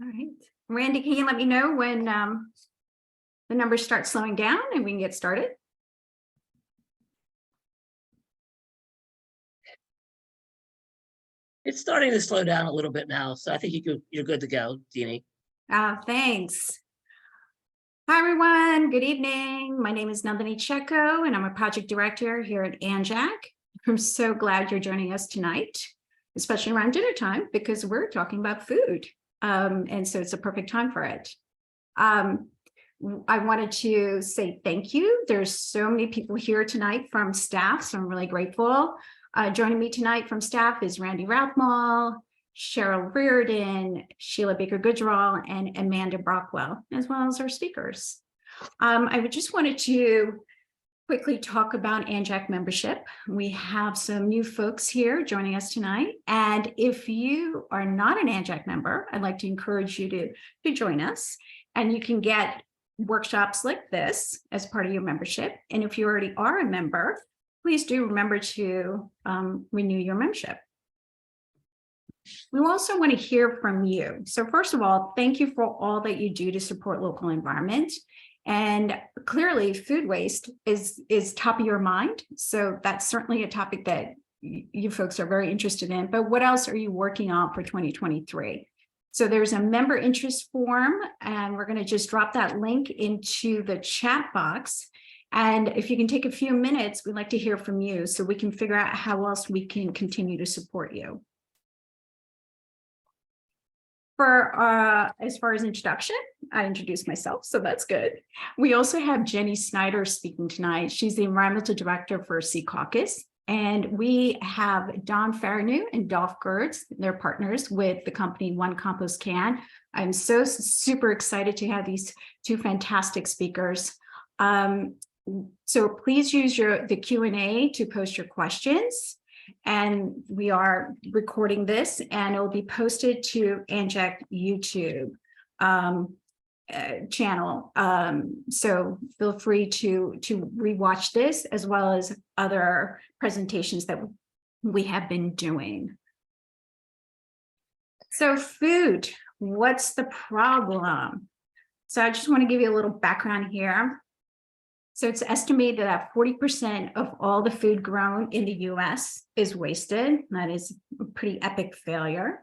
All right. Randy, can you let me know when the numbers start slowing down and we can get started? It's starting to slow down a little bit now, so I think you're good to go, Deanie. Thanks. Hi, everyone. Good evening. My name is Nandini Checo, and I'm a project director here at ANJAC. I'm so glad you're joining us tonight, especially around dinner time, because we're talking about food. And so it's a perfect time for it. I wanted to say thank you. There's so many people here tonight from staff, so I'm really grateful. Joining me tonight from staff is Randy Rathmall, Cheryl Reardon, Sheila Baker-Goodrall, and Amanda Brockwell, as well as our speakers. I just wanted to quickly talk about ANJAC membership. We have some new folks here joining us tonight. And if you are not an ANJAC member, I'd like to encourage you to join us. And you can get workshops like this as part of your membership. And if you already are a member, please do remember to renew your membership. We also want to hear from you. So first of all, thank you for all that you do to support local environment. And clearly food waste is top of your mind. So that's certainly a topic that you folks are very interested in. But what else are you working on for 2023? So there's a member interest form, and we're going to just drop that link into the chat box. And if you can take a few minutes, we'd like to hear from you so we can figure out how else we can continue to support you. As far as introduction, I introduced myself, so that's good. We also have Jenny Snyder speaking tonight. She's the environmental director for Secaucus. And we have Don Farinu and Dolph Gertz. They're partners with the company One Compost Can. I'm so super excited to have these two fantastic speakers. So please use the Q&A to post your questions. And we are recording this, and it will be posted to ANJAC YouTube channel. So feel free to rewatch this, as well as other presentations that we have been doing. So food, what's the problem? So I just want to give you a little background here. So it's estimated that 40% of all the food grown in the US is wasted. That is a pretty epic failure.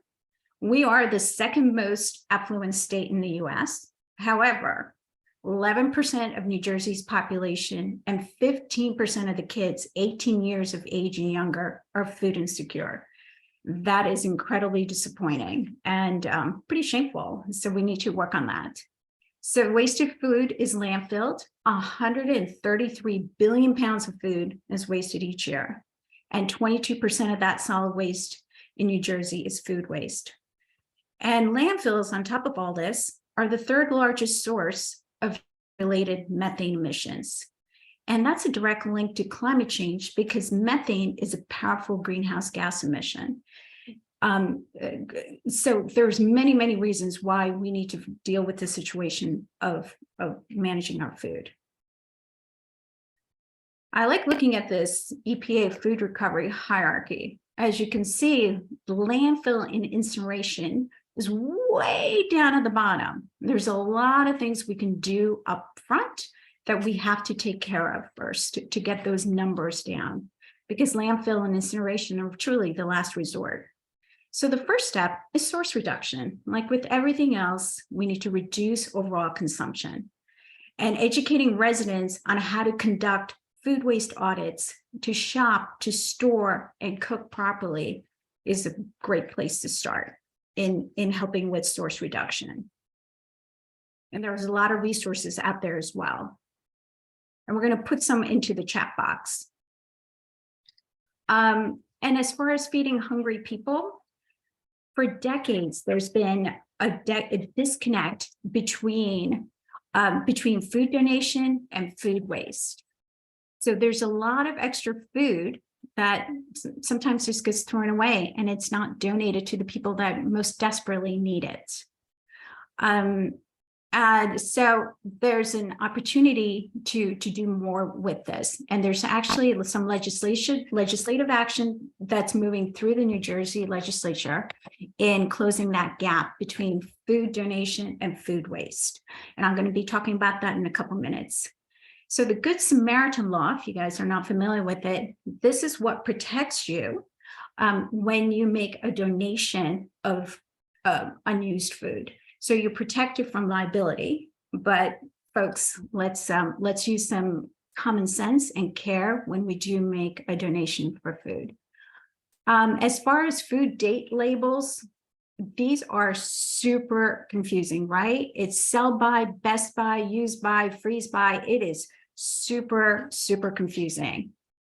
We are the second most affluent state in the US. However, 11% of New Jersey's population and 15% of the kids 18 years of age and younger are food insecure. That is incredibly disappointing and pretty shameful. So we need to work on that. So wasted food is landfilled. 133 billion pounds of food is wasted each year. And 22% of that solid waste in New Jersey is food waste. And landfills, on top of all this, are the third largest source of related methane emissions. And that's a direct link to climate change, because methane is a powerful greenhouse gas emission. So there's many reasons why we need to deal with the situation of managing our food. I like looking at this EPA food recovery hierarchy. As you can see, the landfill and incineration is way down at the bottom. There's a lot of things we can do up front that we have to take care of first to get those numbers down, because landfill and incineration are truly the last resort. So the first step is source reduction. Like with everything else, we need to reduce overall consumption. And educating residents on how to conduct food waste audits, to shop, to store, and cook properly is a great place to start in helping with source reduction. And there's a lot of resources out there as well. And we're going to put some into the chat box. And as far as feeding hungry people, for decades, there's been a disconnect between food donation and food waste. So there's a lot of extra food that sometimes just gets thrown away, and it's not donated to the people that most desperately need it. And so there's an opportunity to do more with this. And there's actually some legislative action that's moving through the New Jersey legislature in closing that gap between food donation and food waste. And I'm going to be talking about that in a couple minutes. So the Good Samaritan law, if you guys are not familiar with it, this is what protects you when you make a donation of unused food. So you're protected from liability, but folks, let's use some common sense and care when we do make a donation for food. As far as food date labels, these are super confusing, right? It's sell by, best by, use by, freeze by. It is super, super confusing.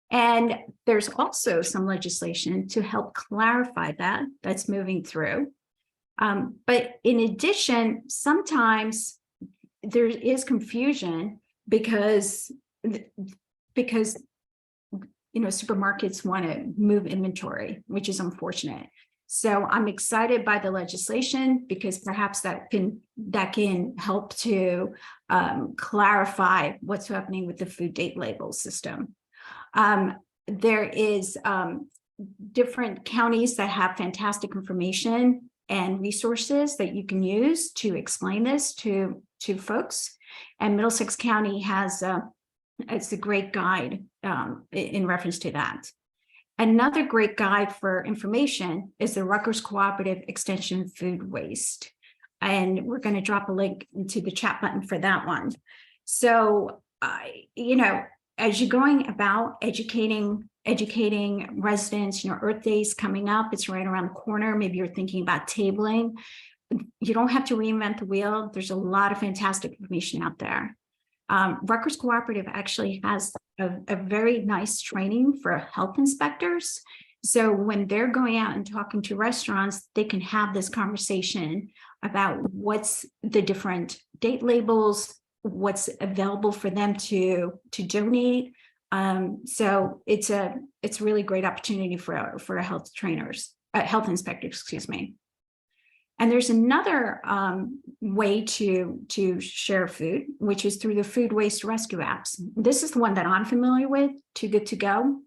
And there's also some legislation to help clarify that that's moving through. But in addition, sometimes there is confusion because supermarkets want to move inventory, which is unfortunate. So I'm excited by the legislation because perhaps that can help to clarify what's happening with the food date label system. There is different counties that have fantastic information and resources that you can use to explain this to folks. And Middlesex County has it's a great guide in reference to that. Another great guide for information is the Rutgers Cooperative Extension Food Waste. And we're going to drop a link into the chat button for that one. So, as you're going about educating residents, Earth Day's coming up, it's right around the corner. Maybe you're thinking about tabling. You don't have to reinvent the wheel. There's a lot of fantastic information out there. Rutgers Cooperative actually has a very nice training for health inspectors. So when they're going out and talking to restaurants, they can have this conversation about what's the different date labels, what's available for them to donate. So it's a really great opportunity for health inspectors, excuse me. And there's another way to share food, which is through the food waste rescue apps. This is the one that I'm familiar with, Too Good to Go.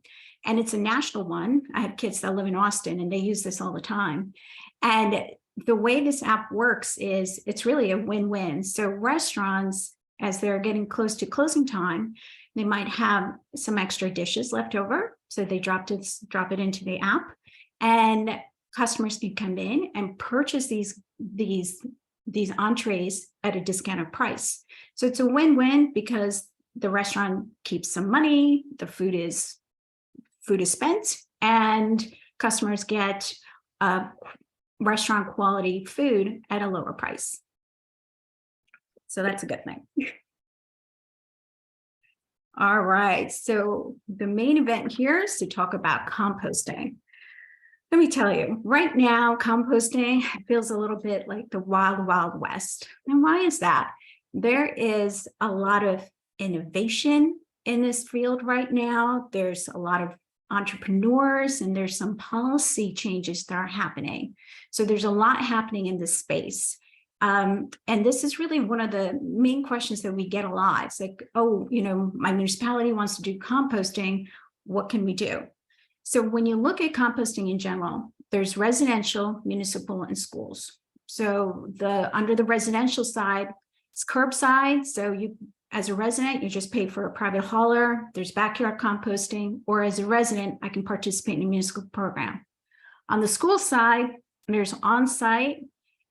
And it's a national one. I have kids that live in Austin and they use this all the time. And the way this app works is it's really a win-win. So restaurants, as they're getting close to closing time, they might have some extra dishes left over. So they drop it into the app, and customers can come in and purchase these entrees at a discounted price. So it's a win-win because the restaurant keeps some money, the food is spent, and customers get restaurant quality food at a lower price. So that's a good thing. All right, so the main event here is to talk about composting. Let me tell you, right now, composting feels a little bit like the wild, wild west. And why is that? There is a lot of innovation in this field right now. There's a lot of entrepreneurs and there's some policy changes that are happening. So there's a lot happening in this space. And this is really one of the main questions that we get a lot. It's like, oh, my municipality wants to do composting. What can we do? So when you look at composting in general, there's residential, municipal, and schools. So under the residential side, it's curbside. So you, as a resident, you just pay for a private hauler. There's backyard composting, or as a resident, I can participate in a municipal program. On the school side, there's on-site,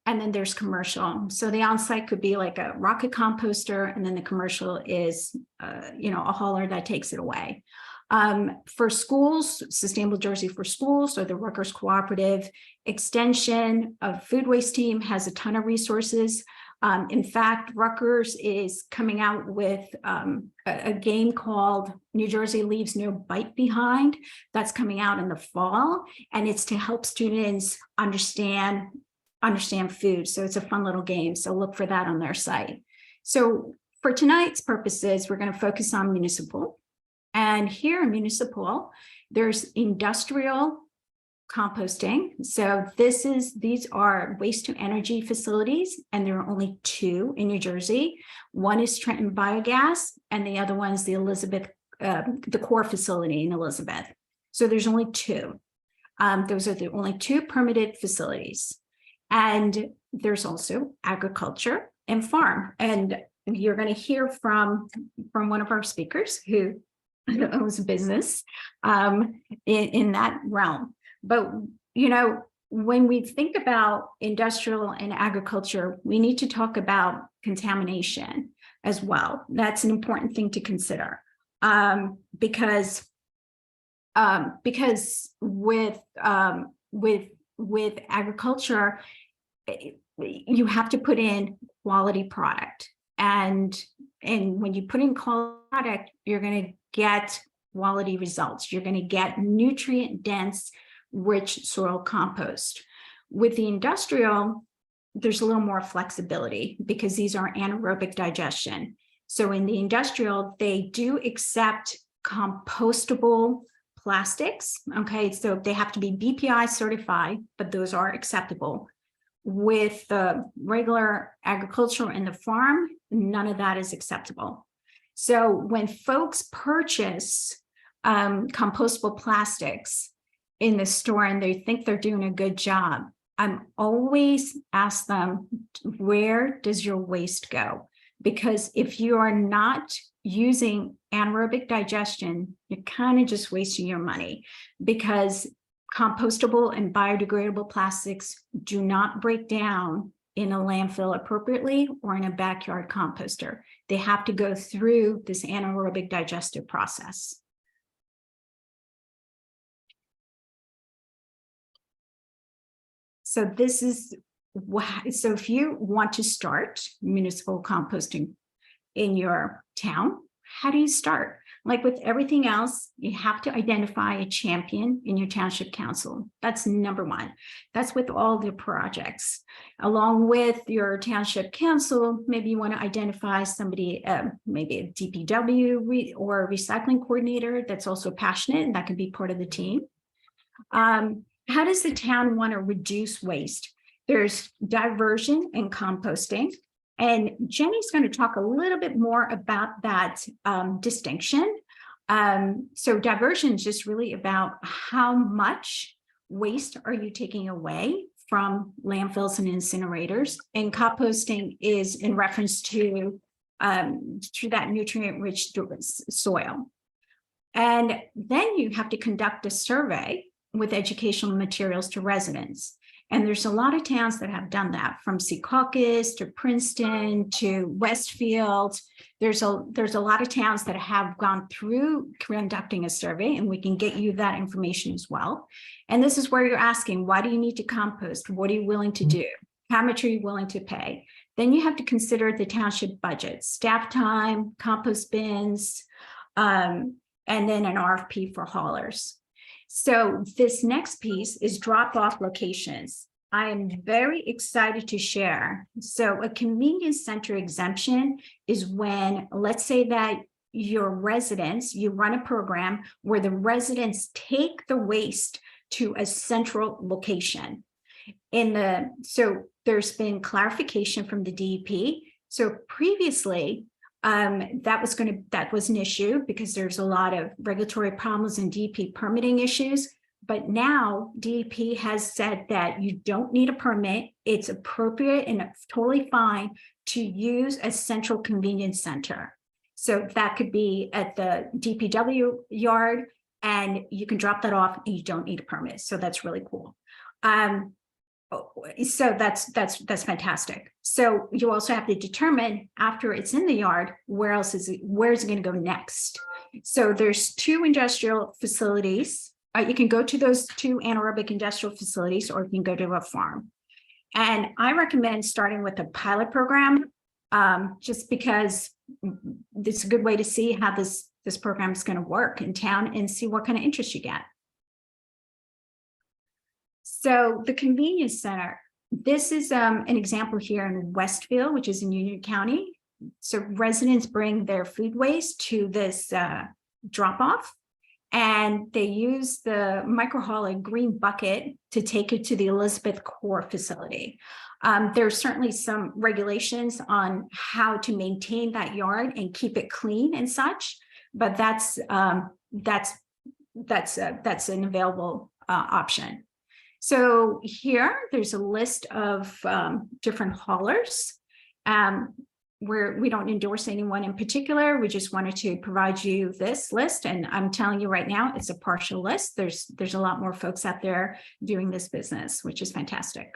and then there's commercial. So the on-site could be like a rocket composter, and then the commercial is, a hauler that takes it away. For schools, Sustainable Jersey for Schools, or the Rutgers Cooperative Extension of Food Waste Team has a ton of resources. In fact, Rutgers is coming out with a game called New Jersey Leaves No Bite Behind. That's coming out in the fall, and it's to help students understand food. So it's a fun little game. So look for that on their site. So for tonight's purposes, we're going to focus on municipal. And here in municipal, there's industrial, Composting. So these are waste to energy facilities, and there are only two in New Jersey. One is Trenton Biogas, and the other one is the the core facility in Elizabeth. So there's only two. Those are the only two permitted facilities. And there's also agriculture and farm. And you're going to hear from one of our speakers who owns a business in that realm. But, when we think about industrial and agriculture, we need to talk about contamination as well. That's an important thing to consider because with agriculture, you have to put in quality product, and when you put in quality product, you're going to get quality results. You're going to get nutrient dense, rich soil compost. With the industrial, there's a little more flexibility because these are anaerobic digestion. So in the industrial, they do accept compostable plastics. Okay, so they have to be BPI certified, but those are acceptable. With the regular agricultural and the farm, none of that is acceptable. So when folks purchase compostable plastics in the store and they think they're doing a good job, I'm always ask them, where does your waste go? Because if you are not using anaerobic digestion, you're kind of just wasting your money, because compostable and biodegradable plastics do not break down in a landfill appropriately or in a backyard composter. They have to go through this anaerobic digestive process. So this is so if you want to start municipal composting in your town, how do you start? Like with everything else, you have to identify a champion in your township council. That's number one. That's with all the projects. Along with your township council, maybe you want to identify somebody, maybe a DPW or a recycling coordinator that's also passionate, and that can be part of the team. How does the town want to reduce waste? There's diversion and composting. And Jenny's going to talk a little bit more about that distinction. So diversion is just really about how much waste are you taking away from landfills and incinerators. And composting is in reference to that nutrient-rich soil. And then you have to conduct a survey with educational materials to residents. And there's a lot of towns that have done that, from Secaucus to Princeton to Westfield. There's a lot of towns that have gone through conducting a survey, and we can get you that information as well. And this is where you're asking, why do you need to compost? What are you willing to do? How much are you willing to pay? Then you have to consider the township budget, staff time, compost bins, and then an RFP for haulers. So this next piece is drop-off locations. I am very excited to share. So a convenience center exemption is when, let's say that your residents, you run a program where the residents take the waste to a central location. So there's been clarification from the DEP. So previously, that was an issue because there's a lot of regulatory problems and DEP permitting issues. But now DEP has said that you don't need a permit. It's appropriate and totally fine to use a central convenience center. So that could be at the DPW yard, and you can drop that off and you don't need a permit. So that's really cool. So that's fantastic. So you also have to determine, after it's in the yard, where's it going to go next? So there's two industrial facilities. You can go to those two anaerobic industrial facilities, or you can go to a farm. And I recommend starting with a pilot program, just because it's a good way to see how this program is going to work in town and see what kind of interest you get. So the convenience center, this is an example here in Westfield, which is in Union County. So residents bring their food waste to this drop-off, and they use the microhaul green bucket to take it to the Elizabeth Core facility. There's certainly some regulations on how to maintain that yard and keep it clean and such, but that's an available option. So here, there's a list of different haulers. Where we don't endorse anyone in particular. We just wanted to provide you this list. And I'm telling you right now, it's a partial list. There's a lot more folks out there doing this business, which is fantastic.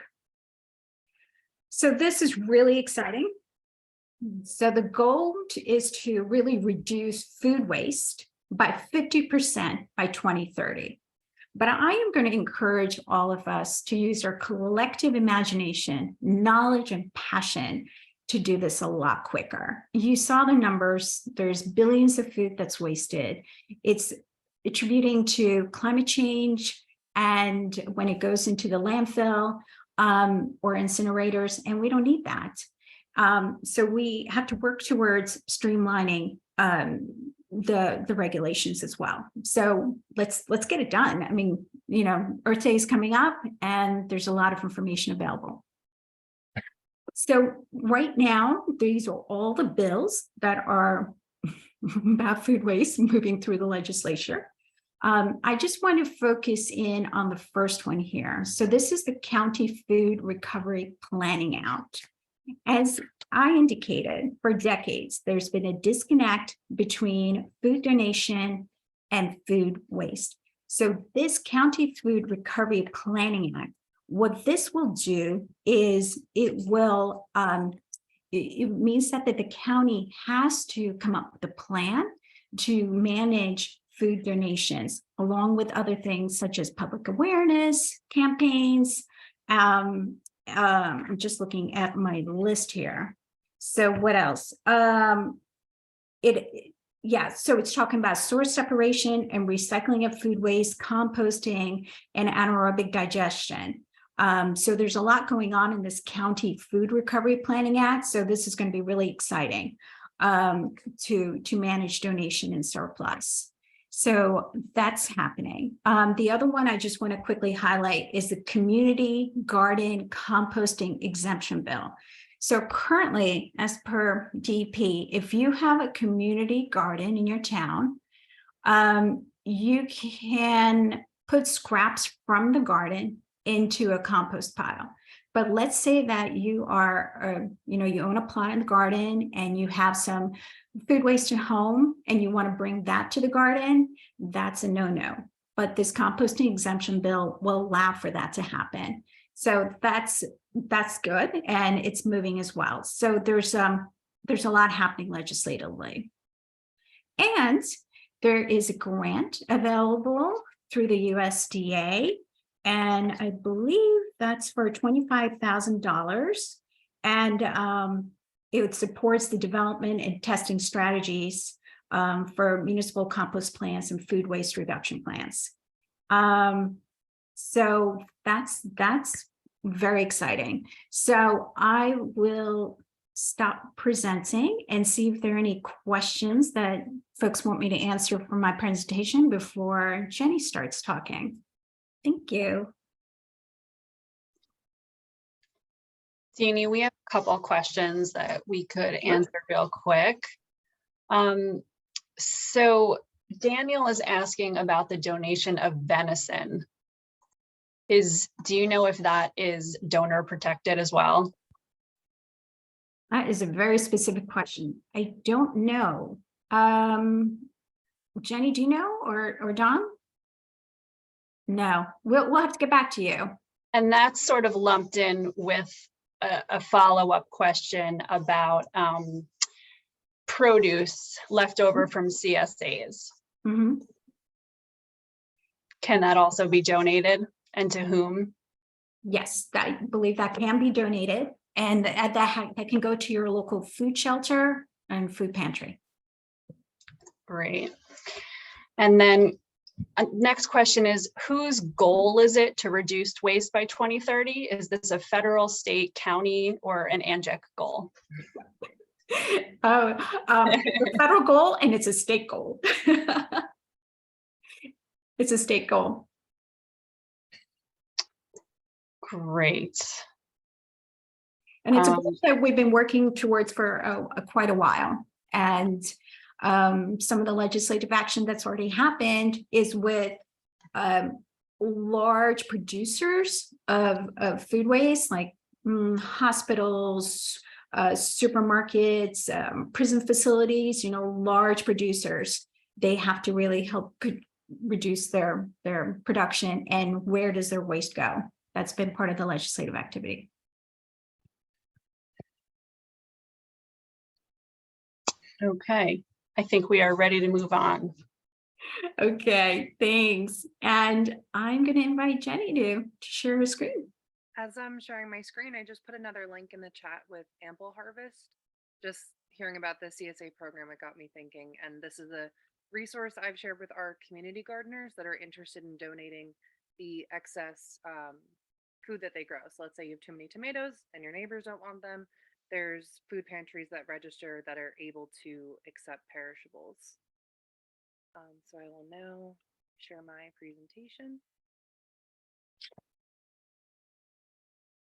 So this is really exciting. So the goal is to really reduce food waste by 50% by 2030. But I am going to encourage all of us to use our collective imagination, knowledge, and passion to do this a lot quicker. You saw the numbers. There's billions of food that's wasted. It's attributing to climate change, and when it goes into the landfill or incinerators, and we don't need that. So we have to work towards streamlining the regulations as well. So let's get it done. I mean, you know, Earth Day is coming up, and there's a lot of information available. So right now, these are all the bills that are about food waste moving through the legislature. I just want to focus in on the first one here. So this is the County Food Recovery Planning Act. As I indicated, for decades, there's been a disconnect between food donation and food waste. So this County Food Recovery Planning Act, what this will do is it means that the county has to come up with a plan to manage food donations, along with other things such as public awareness campaigns. I'm just looking at my list here. So what else? So it's talking about source separation and recycling of food waste, composting, and anaerobic digestion. So there's a lot going on in this County Food Recovery Planning Act. So this is going to be really exciting to manage donation and surplus. So that's happening. The other one I just want to quickly highlight is the Community Garden Composting Exemption Bill. So currently, as per DEP, if you have a community garden in your town, you can put scraps from the garden into a compost pile. But let's say that you are, you own a plot in the garden and you have some food waste at home and you want to bring that to the garden, that's a no-no. But this composting exemption bill will allow for that to happen. So that's good, and it's moving as well. So there's a lot happening legislatively. And there is a grant available through the USDA, and I believe that's for $25,000. And it supports the development and testing strategies for municipal compost plants and food waste reduction plans. So that's very exciting. So I will stop presenting and see if there are any questions that folks want me to answer from my presentation before Jenny starts talking. Thank you. Jeannie, we have a couple questions that we could answer real quick. So Daniel is asking about the donation of venison. Do you know if that is donor protected as well? That is a very specific question. I don't know. Jenny, do you know, or Don? No, we'll have to get back to you. And that's sort of lumped in with a follow-up question about produce left over from CSAs. Mm-hmm. Can that also be donated, and to whom? Yes, I believe that can be donated, and that can go to your local food shelter and food pantry. Great. And then next question is, whose goal is it to reduce waste by 2030? Is this a federal, state, county, or an ANJAC goal? It's a federal goal and it's a state goal. It's a state goal. Great. And it's a goal that we've been working towards for quite a while. And some of the legislative action that's already happened is with large producers of food waste, like hospitals, supermarkets, prison facilities, large producers. They have to really help reduce their production. And where does their waste go? That's been part of the legislative activity. Okay, I think we are ready to move on. Okay, thanks. And I'm going to invite Jenny to share her screen. As I'm sharing my screen, I just put another link in the chat with Ample Harvest. Just hearing about the CSA program, it got me thinking, and this is a resource I've shared with our community gardeners that are interested in donating the excess food that they grow. So let's say you have too many tomatoes and your neighbors don't want them. There's food pantries that register that are able to accept perishables. So I will now share my presentation.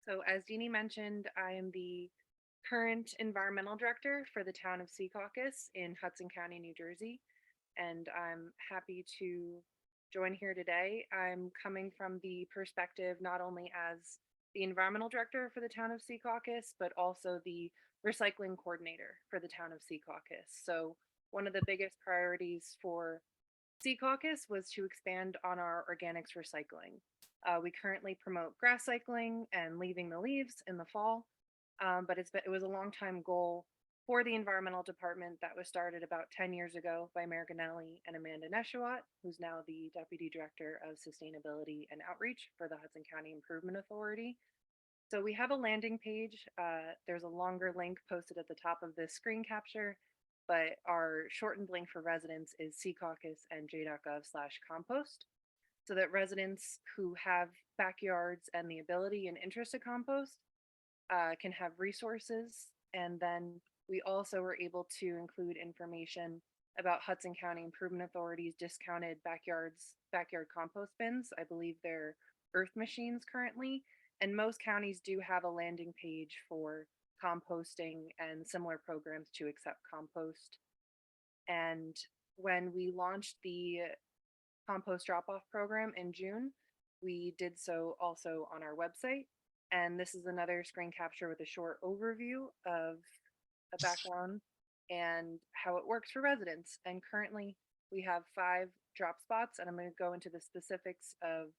So as Jeannie mentioned, I am the current environmental director for the town of Secaucus in Hudson County, New Jersey, and I'm happy to join here today. I'm coming from the perspective not only as the environmental director for the town of Secaucus, but also the recycling coordinator for the town of Secaucus. So one of the biggest priorities for Secaucus was to expand on our organics recycling. We currently promote grass cycling and leaving the leaves in the fall, but it was a long time goal for the environmental department that was started about 10 years ago by Mayor Ganelli and Amanda Neshawat, who's now the Deputy Director of Sustainability and Outreach for the Hudson County Improvement Authority. So we have a landing page. There's a longer link posted at the top of this screen capture, but our shortened link for residents is secaucusnj.gov/compost, so that residents who have backyards and the ability and interest to compost can have resources. And then we also were able to include information about Hudson County Improvement Authority's discounted backyard compost bins. I believe they're earth machines currently, and most counties do have a landing page for composting and similar programs to accept compost. And when we launched the compost drop-off program in June, we did so also on our website. And this is another screen capture with a short overview of a background and how it works for residents. And currently we have 5 drop spots, and I'm going to go into the specifics of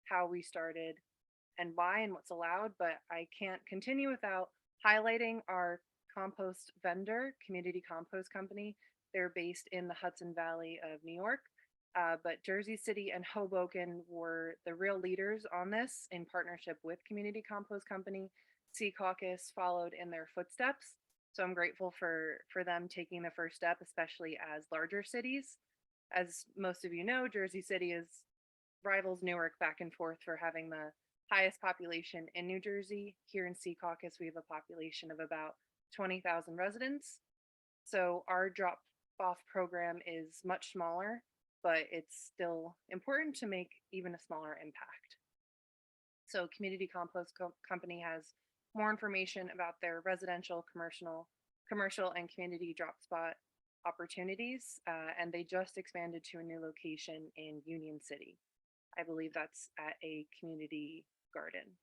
how we started and why and what's allowed, but I can't continue without highlighting our compost vendor, Community Compost Company. They're based in the Hudson Valley of New York, but Jersey City and Hoboken were the real leaders on this in partnership with Community Compost Company. Secaucus followed in their footsteps. So I'm grateful for them taking the first step, especially as larger cities. As most of you know, Jersey City rivals Newark back and forth for having the highest population in New Jersey. Here in Secaucus, we have a population of about 20,000 residents. So our drop-off program is much smaller, but it's still important to make even a smaller impact. So Community Compost Company has more information about their residential, commercial and community drop spot opportunities, and they just expanded to a new location in Union City. I believe that's at a community garden.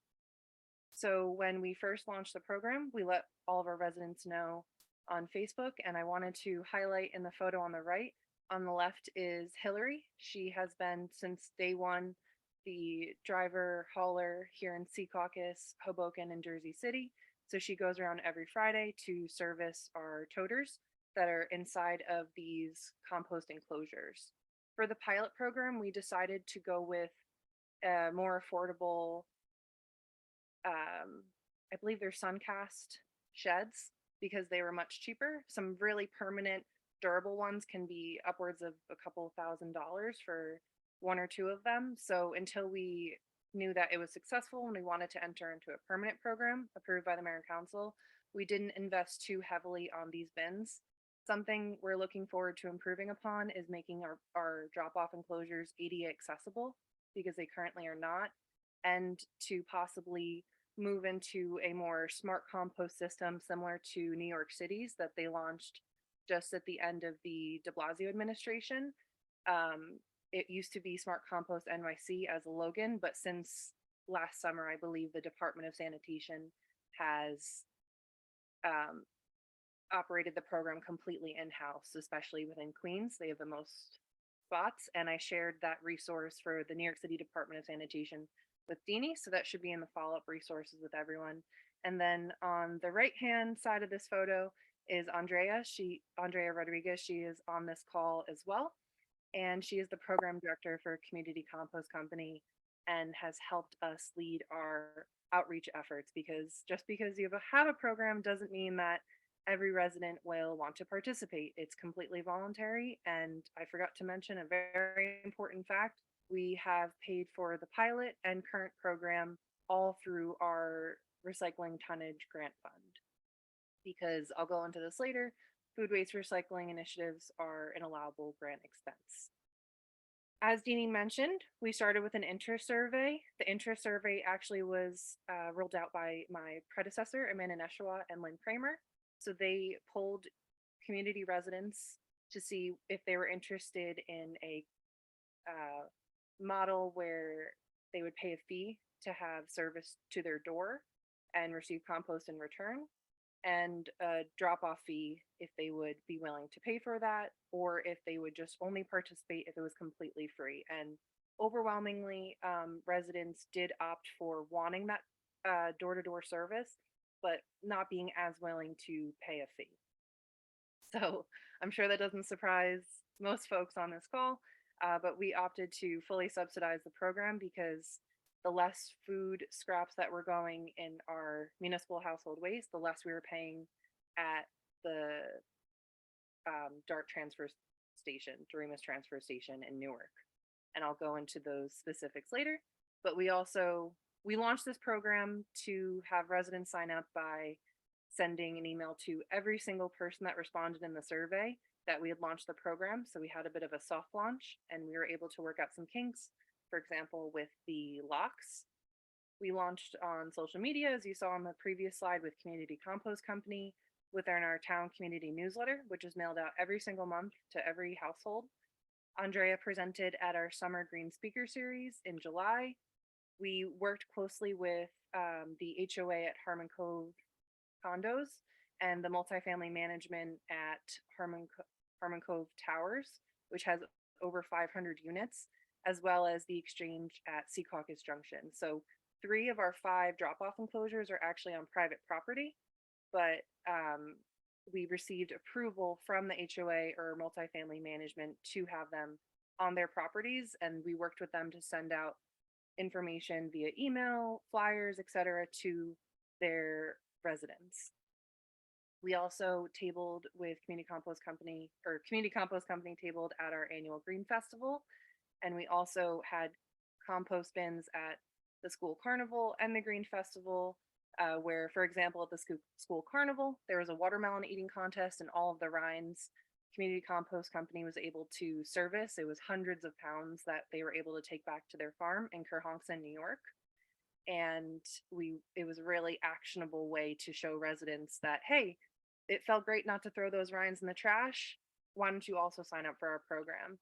So when we first launched the program, we let all of our residents know on Facebook, and I wanted to highlight in the photo on the right. On the left is Hillary. She has been since day one the driver hauler here in Secaucus, Hoboken, and Jersey City. So she goes around every Friday to service our toters that are inside of these compost enclosures. For the pilot program, we decided to go with more affordable, I believe they're Suncast sheds, because they were much cheaper. Some really permanent, durable ones can be upwards of a couple $1,000s for 1 or 2 of them. So until we knew that it was successful and we wanted to enter into a permanent program approved by the Mayor and Council, we didn't invest too heavily on these bins. Something we're looking forward to improving upon is making our drop-off enclosures ADA accessible, because they currently are not, and to possibly move into a more smart compost system similar to New York City's that they launched just at the end of the de Blasio administration. It used to be Smart Compost NYC as a Logan, but since last summer, I believe the Department of Sanitation has operated the program completely in-house, especially within Queens. They have the most spots, and I shared that resource for the New York City Department of Sanitation with Deanie, so that should be in the follow-up resources with everyone. And then on the right-hand side of this photo is Andrea. Andrea Rodriguez. She is on this call as well, and she is the program director for Community Compost Company and has helped us lead our outreach efforts, because just because you have a program doesn't mean that every resident will want to participate. It's completely voluntary. And I forgot to mention a very important fact. We have paid for the pilot and current program all through our recycling tonnage grant fund. Because I'll go into this later, food waste recycling initiatives are an allowable grant expense. As Deanie mentioned, we started with an interest survey. The interest survey actually was rolled out by my predecessor, Amanda Neshua and Lynn Kramer. So they polled community residents to see if they were interested in a model where they would pay a fee to have service to their door and receive compost in return, and a drop-off fee if they would be willing to pay for that, or if they would just only participate if it was completely free. And overwhelmingly, residents did opt for wanting that door-to-door service, but not being as willing to pay a fee. So I'm sure that doesn't surprise most folks on this call, but we opted to fully subsidize the program because the less food scraps that were going in our municipal household waste, the less we were paying at the DART transfer station, Doremus transfer station in Newark. And I'll go into those specifics later. But we launched this program to have residents sign up by sending an email to every single person that responded in the survey that we had launched the program. So we had a bit of a soft launch, and we were able to work out some kinks. For example, with the locks, we launched on social media, as you saw on the previous slide, with Community Compost Company, within our town community newsletter, which is mailed out every single month to every household. Andrea presented at our Summer Green Speaker Series in July. We worked closely with the HOA at Harmon Cove Condos and the multifamily management at Harmon Cove Towers, which has over 500 units, as well as the exchange at Secaucus Junction. So 3 of our 5 drop-off enclosures are actually on private property, but we received approval from the HOA or multifamily management to have them on their properties, and we worked with them to send out information via email, flyers, etc., to their residents. We also tabled with Community Compost Company tabled at our annual Green Festival. And we also had compost bins at the school carnival and the Green Festival, where, for example, at the school carnival, there was a watermelon eating contest, and all of the rinds Community Compost Company was able to service. It was hundreds of pounds that they were able to take back to their farm in Kerhonkson, New York. And it was a really actionable way to show residents that, hey, it felt great not to throw those rinds in the trash. Why don't you also sign up for our program?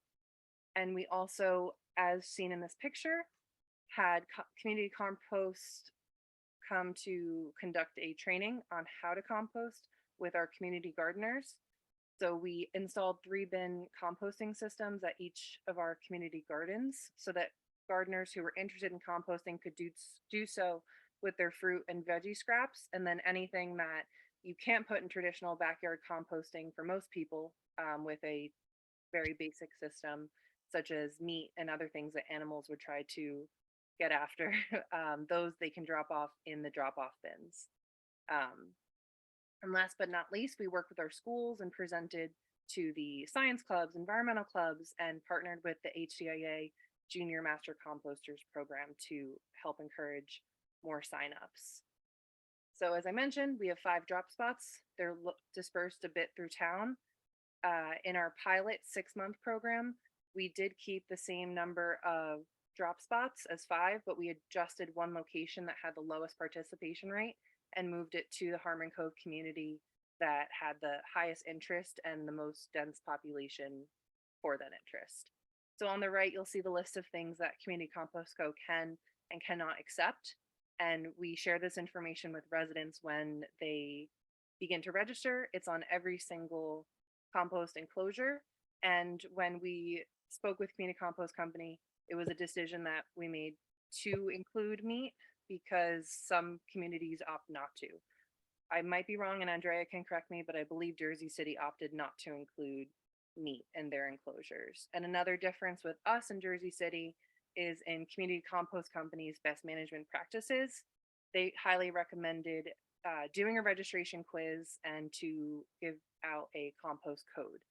And we also, as seen in this picture, had Community Compost come to conduct a training on how to compost with our community gardeners. So we installed 3-bin composting systems at each of our community gardens so that gardeners who were interested in composting could do so with their fruit and veggie scraps, and then anything that you can't put in traditional backyard composting for most people with a very basic system, such as meat and other things that animals would try to get after, those they can drop off in the drop-off bins. And last but not least, we worked with our schools and presented to the science clubs, environmental clubs, and partnered with the HCIA Junior Master Composters program to help encourage more signups. So as I mentioned, we have 5 drop spots. They're dispersed a bit through town. in our pilot 6-month program, we did keep the same number of drop spots as 5, but we adjusted one location that had the lowest participation rate and moved it to the Harmon Cove community that had the highest interest and the most dense population for that interest. So on the right, you'll see the list of things that Community Compost Co. can and cannot accept. And we share this information with residents when they begin to register. It's on every single compost enclosure. And when we spoke with Community Compost Company, it was a decision that we made to include meat because some communities opt not to. I might be wrong, and Andrea can correct me, but I believe Jersey City opted not to include meat in their enclosures. And another difference with us in Jersey City is in Community Compost Company's best management practices. They highly recommended doing a registration quiz and to give out a compost code.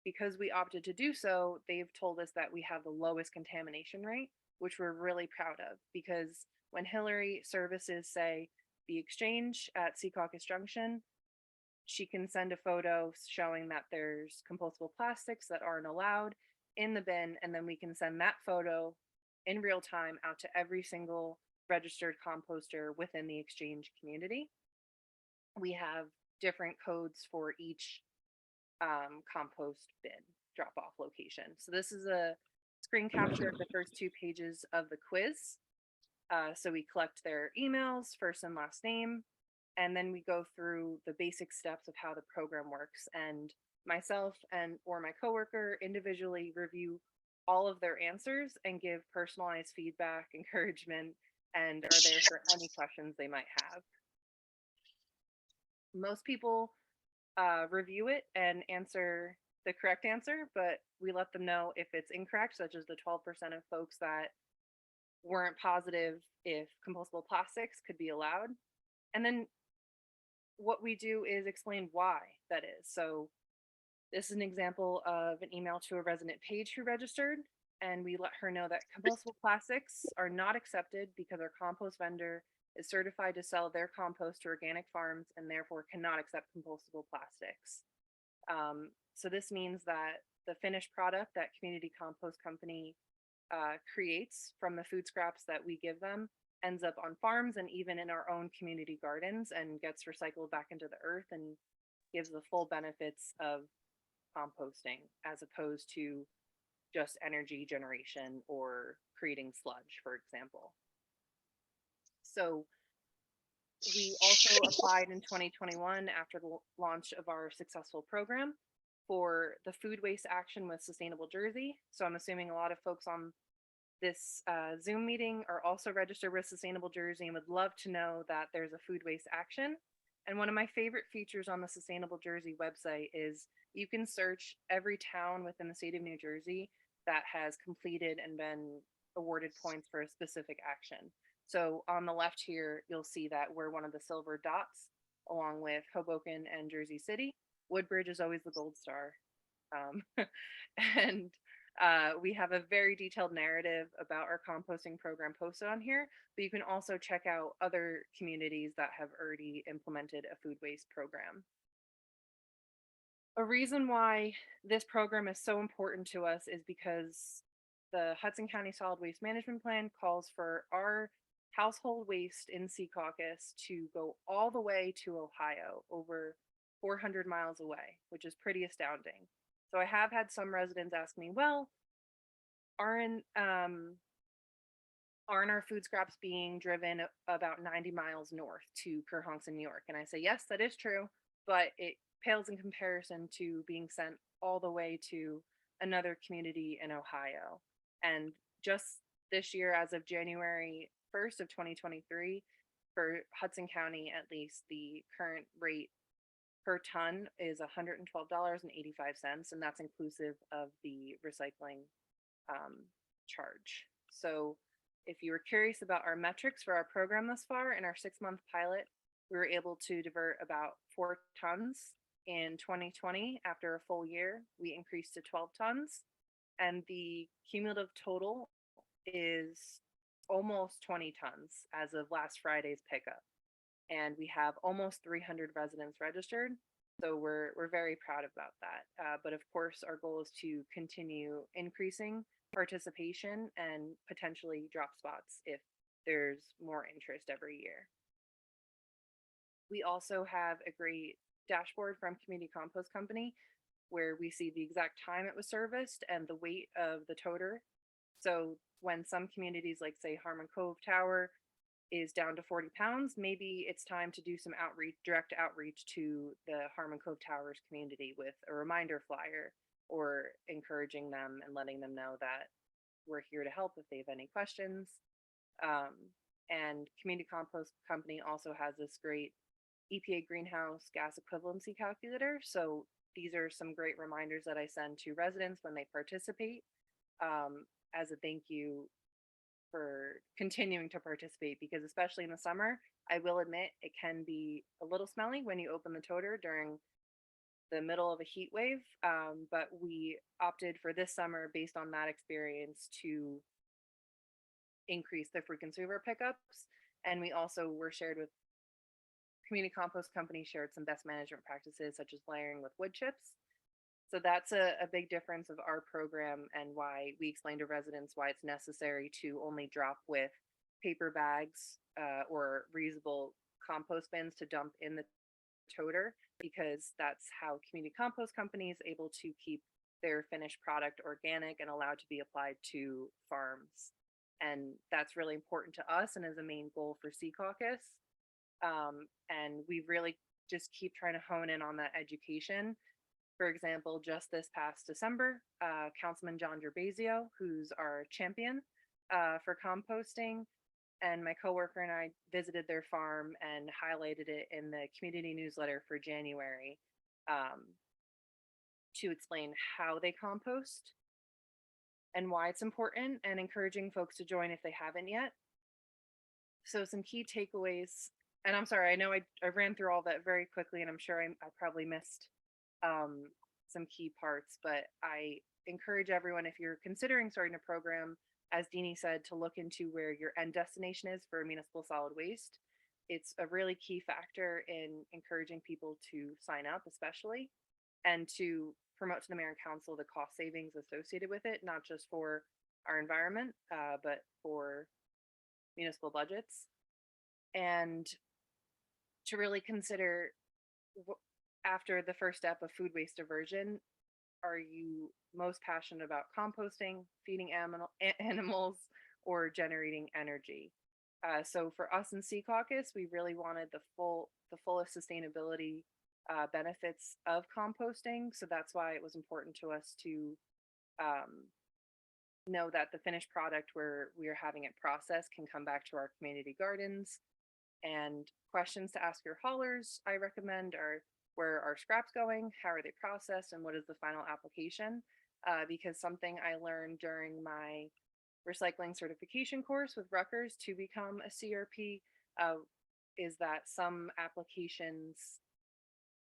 Because we opted to do so, they've told us that we have the lowest contamination rate, which we're really proud of, because when Hillary services say the exchange at Secaucus Junction, she can send a photo showing that there's compostable plastics that aren't allowed in the bin, and then we can send that photo in real time out to every single registered composter within the exchange community. We have different codes for each compost bin drop off location. So this is a screen capture of the first 2 pages of the quiz. So we collect their emails, first and last name, and then we go through the basic steps of how the program works. And myself and or my coworker individually review all of their answers and give personalized feedback, encouragement, and are there for any questions they might have. Most people review it and answer the correct answer, but we let them know if it's incorrect, such as the 12% of folks that weren't positive if compostable plastics could be allowed. And then what we do is explain why that is. So this is an example of an email to a resident page who registered, and we let her know that compostable plastics are not accepted because our compost vendor is certified to sell their compost to organic farms and therefore cannot accept compostable plastics. So this means that the finished product that Community Compost Company creates from the food scraps that we give them ends up on farms and even in our own community gardens and gets recycled back into the earth and gives the full benefits of composting as opposed to just energy generation or creating sludge, for example. So we also applied in 2021 after the launch of our successful program for the food waste action with Sustainable Jersey. So I'm assuming a lot of folks on this Zoom meeting are also registered with Sustainable Jersey and would love to know that there's a food waste action. And one of my favorite features on the Sustainable Jersey website is you can search every town within the state of New Jersey that has completed and been awarded points for a specific action. So on the left here, you'll see that we're one of the silver dots along with Hoboken and Jersey City. Woodbridge is always the gold star. And we have a very detailed narrative about our composting program posted on here, but you can also check out other communities that have already implemented a food waste program. A reason why this program is so important to us is because the Hudson County Solid Waste Management Plan calls for our household waste in Secaucus to go all the way to Ohio, over 400 miles away, which is pretty astounding. So I have had some residents ask me, well, aren't our food scraps being driven about 90 miles north to Kerhonkson, New York? And I say, yes, that is true, but it pales in comparison to being sent all the way to another community in Ohio. And just this year, as of January 1st of 2023, for Hudson County, at least, the current rate per ton is $112.85, and that's inclusive of the recycling charge. So if you were curious about our metrics for our program thus far, in our 6-month pilot, we were able to divert about 4 tons. In 2020, after a full year, we increased to 12 tons, and the cumulative total is almost 20 tons as of last Friday's pickup. And we have almost 300 residents registered. So we're very proud about that. But of course, our goal is to continue increasing participation and potentially drop spots if there's more interest every year. We also have a great dashboard from Community Compost Company where we see the exact time it was serviced and the weight of the toter. So when some communities, like say Harmon Cove Tower, is down to 40 pounds, maybe it's time to do some outreach, direct outreach to the Harmon Cove Towers community with a reminder flyer or encouraging them and letting them know that we're here to help if they have any questions. And Community Compost Company also has this great EPA greenhouse gas equivalency calculator. So these are some great reminders that I send to residents when they participate as a thank you for continuing to participate, because especially in the summer, I will admit it can be a little smelly when you open the toter during the middle of a heat wave. But we opted for this summer based on that experience to increase the frequency of our pickups. And we also were shared with Community Compost Company shared some best management practices such as layering with wood chips. So that's a big difference of our program and why we explain to residents why it's necessary to only drop with paper bags or reusable compost bins to dump in the toter, because that's how Community Compost Company is able to keep their finished product organic and allowed to be applied to farms. And that's really important to us and is a main goal for Secaucus. And we really just keep trying to hone in on that education. For example, just this past December, Councilman John Gerbasio, who's our champion for composting, and my coworker and I visited their farm and highlighted it in the community newsletter for January to explain how they compost and why it's important, and encouraging folks to join if they haven't yet. So some key takeaways, and I'm sorry, I know I ran through all that very quickly, and I'm sure I probably missed some key parts, but I encourage everyone, if you're considering starting a program, as Deanie said, to look into where your end destination is for municipal solid waste. It's a really key factor in encouraging people to sign up, especially, and to promote to the mayor and council the cost savings associated with it, not just for our environment, but for municipal budgets. And to really consider, after the first step of food waste diversion, are you most passionate about composting, feeding animals, or generating energy? So for us in Secaucus, we really wanted the fullest sustainability benefits of composting. So that's why it was important to us to know that the finished product where we are having it processed can come back to our community gardens. And questions to ask your haulers, I recommend, are where are scraps going, how are they processed, and what is the final application? Because something I learned during my recycling certification course with Rutgers to become a CRP is that some applications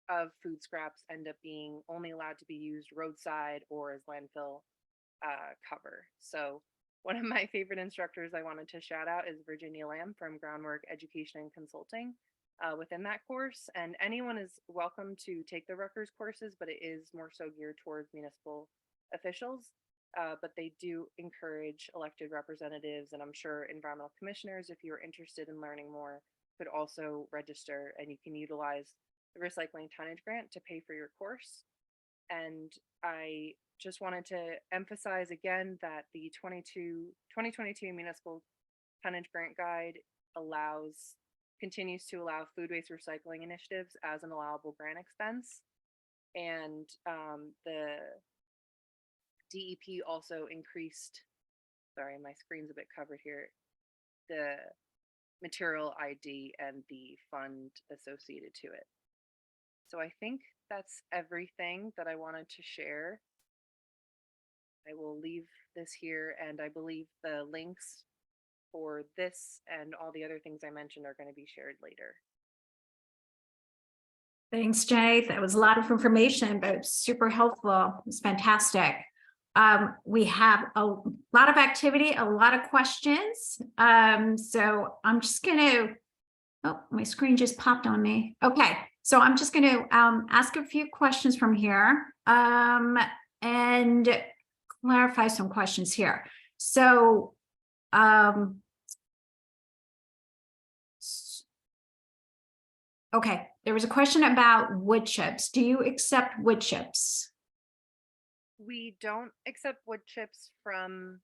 of food scraps end up being only allowed to be used roadside or as landfill cover. So one of my favorite instructors I wanted to shout out is Virginia Lamb from Groundwork Education and Consulting within that course. And anyone is welcome to take the Rutgers courses, but it is more so geared towards municipal officials. But they do encourage elected representatives, and I'm sure environmental commissioners, if you're interested in learning more, could also register, and you can utilize the recycling tonnage grant to pay for your course. And I just wanted to emphasize again that the 2022 Municipal Tonnage Grant Guide continues to allow food waste recycling initiatives as an allowable grant expense. And the DEP also increased, sorry, my screen's a bit covered here, the material ID and the fund associated to it. So I think that's everything that I wanted to share. I will leave this here, and I believe the links for this and all the other things I mentioned are going to be shared later. Thanks, Jay. That was a lot of information, but super helpful. It was fantastic. We have a lot of activity, a lot of questions. So I'm just going to, oh, my screen just popped on me. Okay. So I'm just going to ask a few questions from here and clarify some questions here. So okay, there was a question about wood chips. Do you accept wood chips? We don't accept wood chips from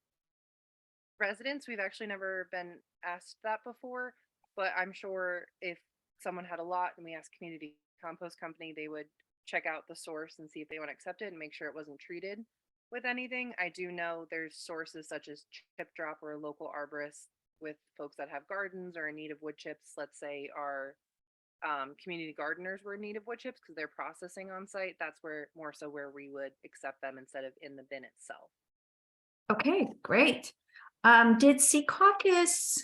residents. We've actually never been asked that before, but I'm sure if someone had a lot and we asked community compost company, they would check out the source and see if they want to accept it and make sure it wasn't treated with anything. I do know there's sources such as Chip Drop or a local arborist with folks that have gardens or in need of wood chips, let's say are community gardeners were in need of wood chips because they're processing on site. That's where more so where we would accept them instead of in the bin itself. Okay, great. Did Secaucus,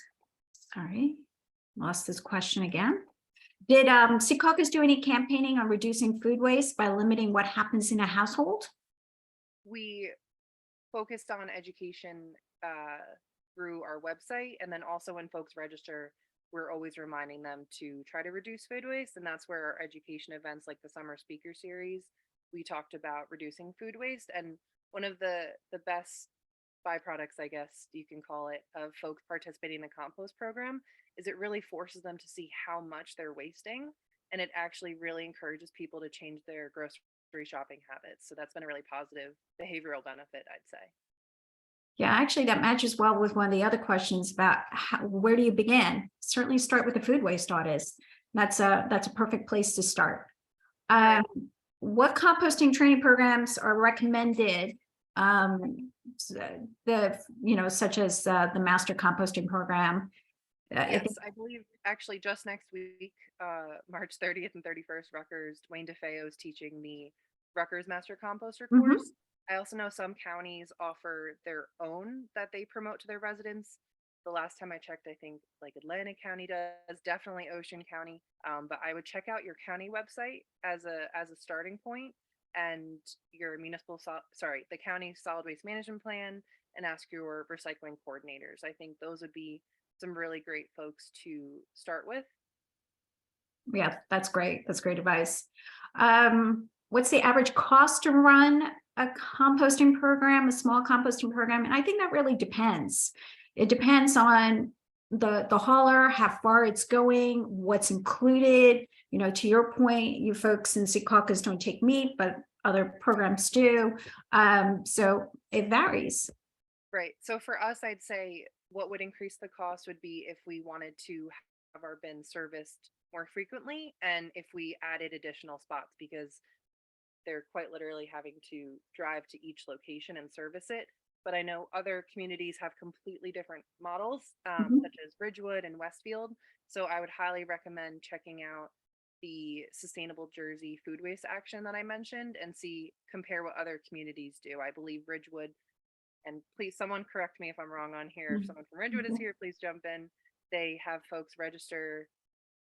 sorry, lost this question again. Did Secaucus do any campaigning on reducing food waste by limiting what happens in a household? We focused on education through our website, and then also when folks register, we're always reminding them to try to reduce food waste, and that's where our education events like the summer speaker series, we talked about reducing food waste. And one of the best byproducts, I guess you can call it, of folks participating in the compost program is it really forces them to see how much they're wasting, and it actually really encourages people to change their grocery shopping habits. So that's been a really positive behavioral benefit, I'd say. Yeah, actually, that matches well with one of the other questions about where do you begin? Certainly start with the food waste audit. That's a perfect place to start. Right. What composting training programs are recommended? Such as the master composting program. Yes, I believe actually just next week, March 30th and 31st, Rutgers, Dwayne DeFeo is teaching the Rutgers Master Composter course. I also know some counties offer their own that they promote to their residents. The last time I checked, I think like Atlantic County does, definitely Ocean County. But I would check out your county website as a starting point, and your the county solid waste management plan, and ask your recycling coordinators. I think those would be some really great folks to start with. Yeah, that's great. That's great advice. What's the average cost to run a composting program, a small composting program? And I think that really depends. It depends on the hauler, how far it's going, what's included. You know, to your point, you folks in Secaucus don't take meat, but other programs do. So it varies. Right. So for us, I'd say what would increase the cost would be if we wanted to have our bin serviced more frequently and if we added additional spots, because they're quite literally having to drive to each location and service it. But I know other communities have completely different models, such as Ridgewood and Westfield. So I would highly recommend checking out the Sustainable Jersey Food Waste Action that I mentioned and compare what other communities do. I believe Ridgewood, and please someone correct me if I'm wrong on here. If someone from Ridgewood is here, please jump in. They have folks register,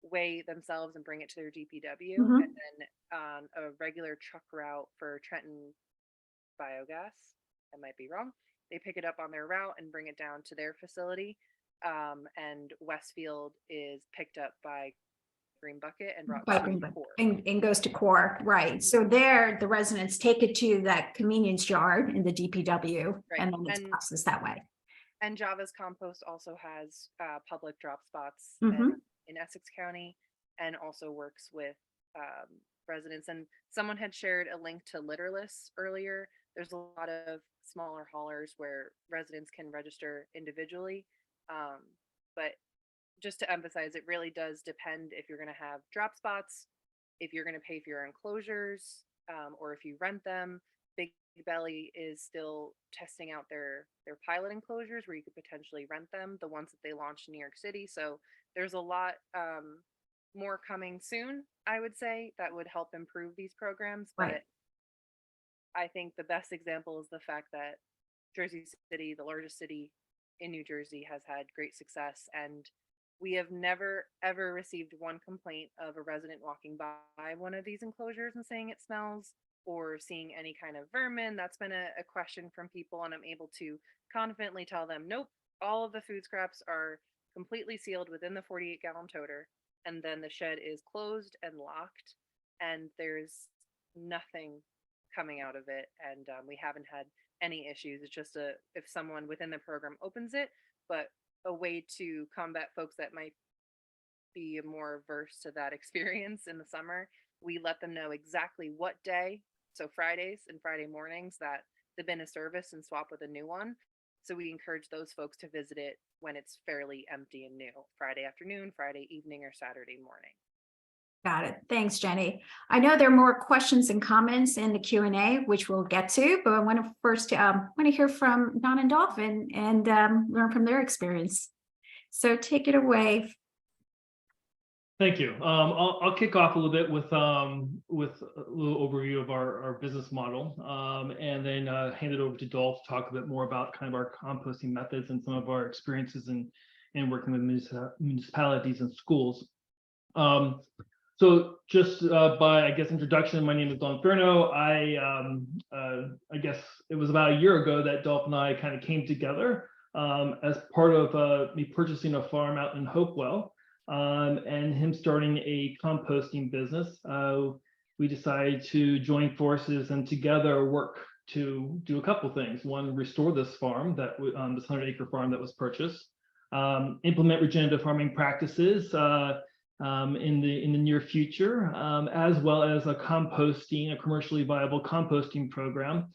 weigh themselves and bring it to their DPW, and then on a regular truck route for Trenton Biogas, I might be wrong, they pick it up on their route and bring it down to their facility. And Westfield is picked up by Green Bucket and brought By to Green Bucket Core. and goes to Core, right? So there, the residents take it to that convenience yard in the DPW, Right. and then it's processed that way. And Java's Compost also has public drop spots in Essex County, and also works with residents. And someone had shared a link to Litterless earlier. There's a lot of smaller haulers where residents can register individually. But just to emphasize, it really does depend if you're going to have drop spots, if you're going to pay for your enclosures, or if you rent them. Big Belly is still testing out their pilot enclosures where you could potentially rent them, the ones that they launched in New York City. So there's a lot more coming soon, I would say, that would help improve these programs. But Right. I think the best example is the fact that Jersey City, the largest city in New Jersey, has had great success, and we have never ever received one complaint of a resident walking by one of these enclosures and saying it smells, or seeing any kind of vermin. That's been a question from people, and I'm able to confidently tell them, nope, all of the food scraps are completely sealed within the 48-gallon toter. and then the shed is closed and locked, and there's nothing coming out of it, and we haven't had any issues. It's just if someone within the program opens it, but a way to combat folks that might be more averse to that experience in the summer. We let them know exactly what day, so Fridays and Friday mornings, that the bin is serviced and swap with a new one. So we encourage those folks to visit it when it's fairly empty and new, Friday afternoon, Friday evening, or Saturday morning. Got it. Thanks, Jenny. I know there are more questions and comments in the Q&A, which we'll get to, but I want to first want to hear from Don and Dolphin and learn from their experience. So take it away. Thank you. I'll kick off a little bit with a little overview of our business model, and then hand it over to Dolph to talk a bit more about kind of our composting methods and some of our experiences in working with municipalities and schools. So just by, I guess, introduction, my name is Don Ferno. I guess it was about a year ago that Dolph and I kind of came together as part of me purchasing a farm out in Hopewell, and him starting a composting business. We decided to join forces and together work to do a couple things. One, restore this farm, this 100-acre farm that was purchased, implement regenerative farming practices in the near future, as well as a commercially viable composting program,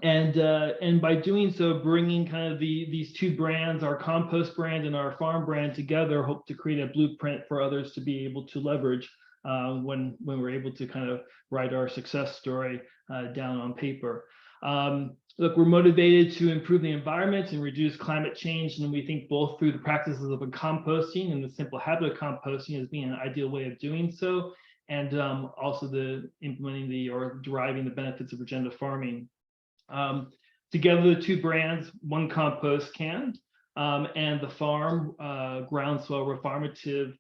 and by doing so, bringing kind of these two brands, our compost brand and our farm brand, together, hope to create a blueprint for others to be able to leverage when we're able to kind of write our success story down on paper. Look, we're motivated to improve the environment and reduce climate change, and we think both through the practices of composting and the simple habit of composting as being an ideal way of doing so, and also the implementing or deriving the benefits of regenerative farming. Together, the two brands, one compost can and the farm groundswell reformative,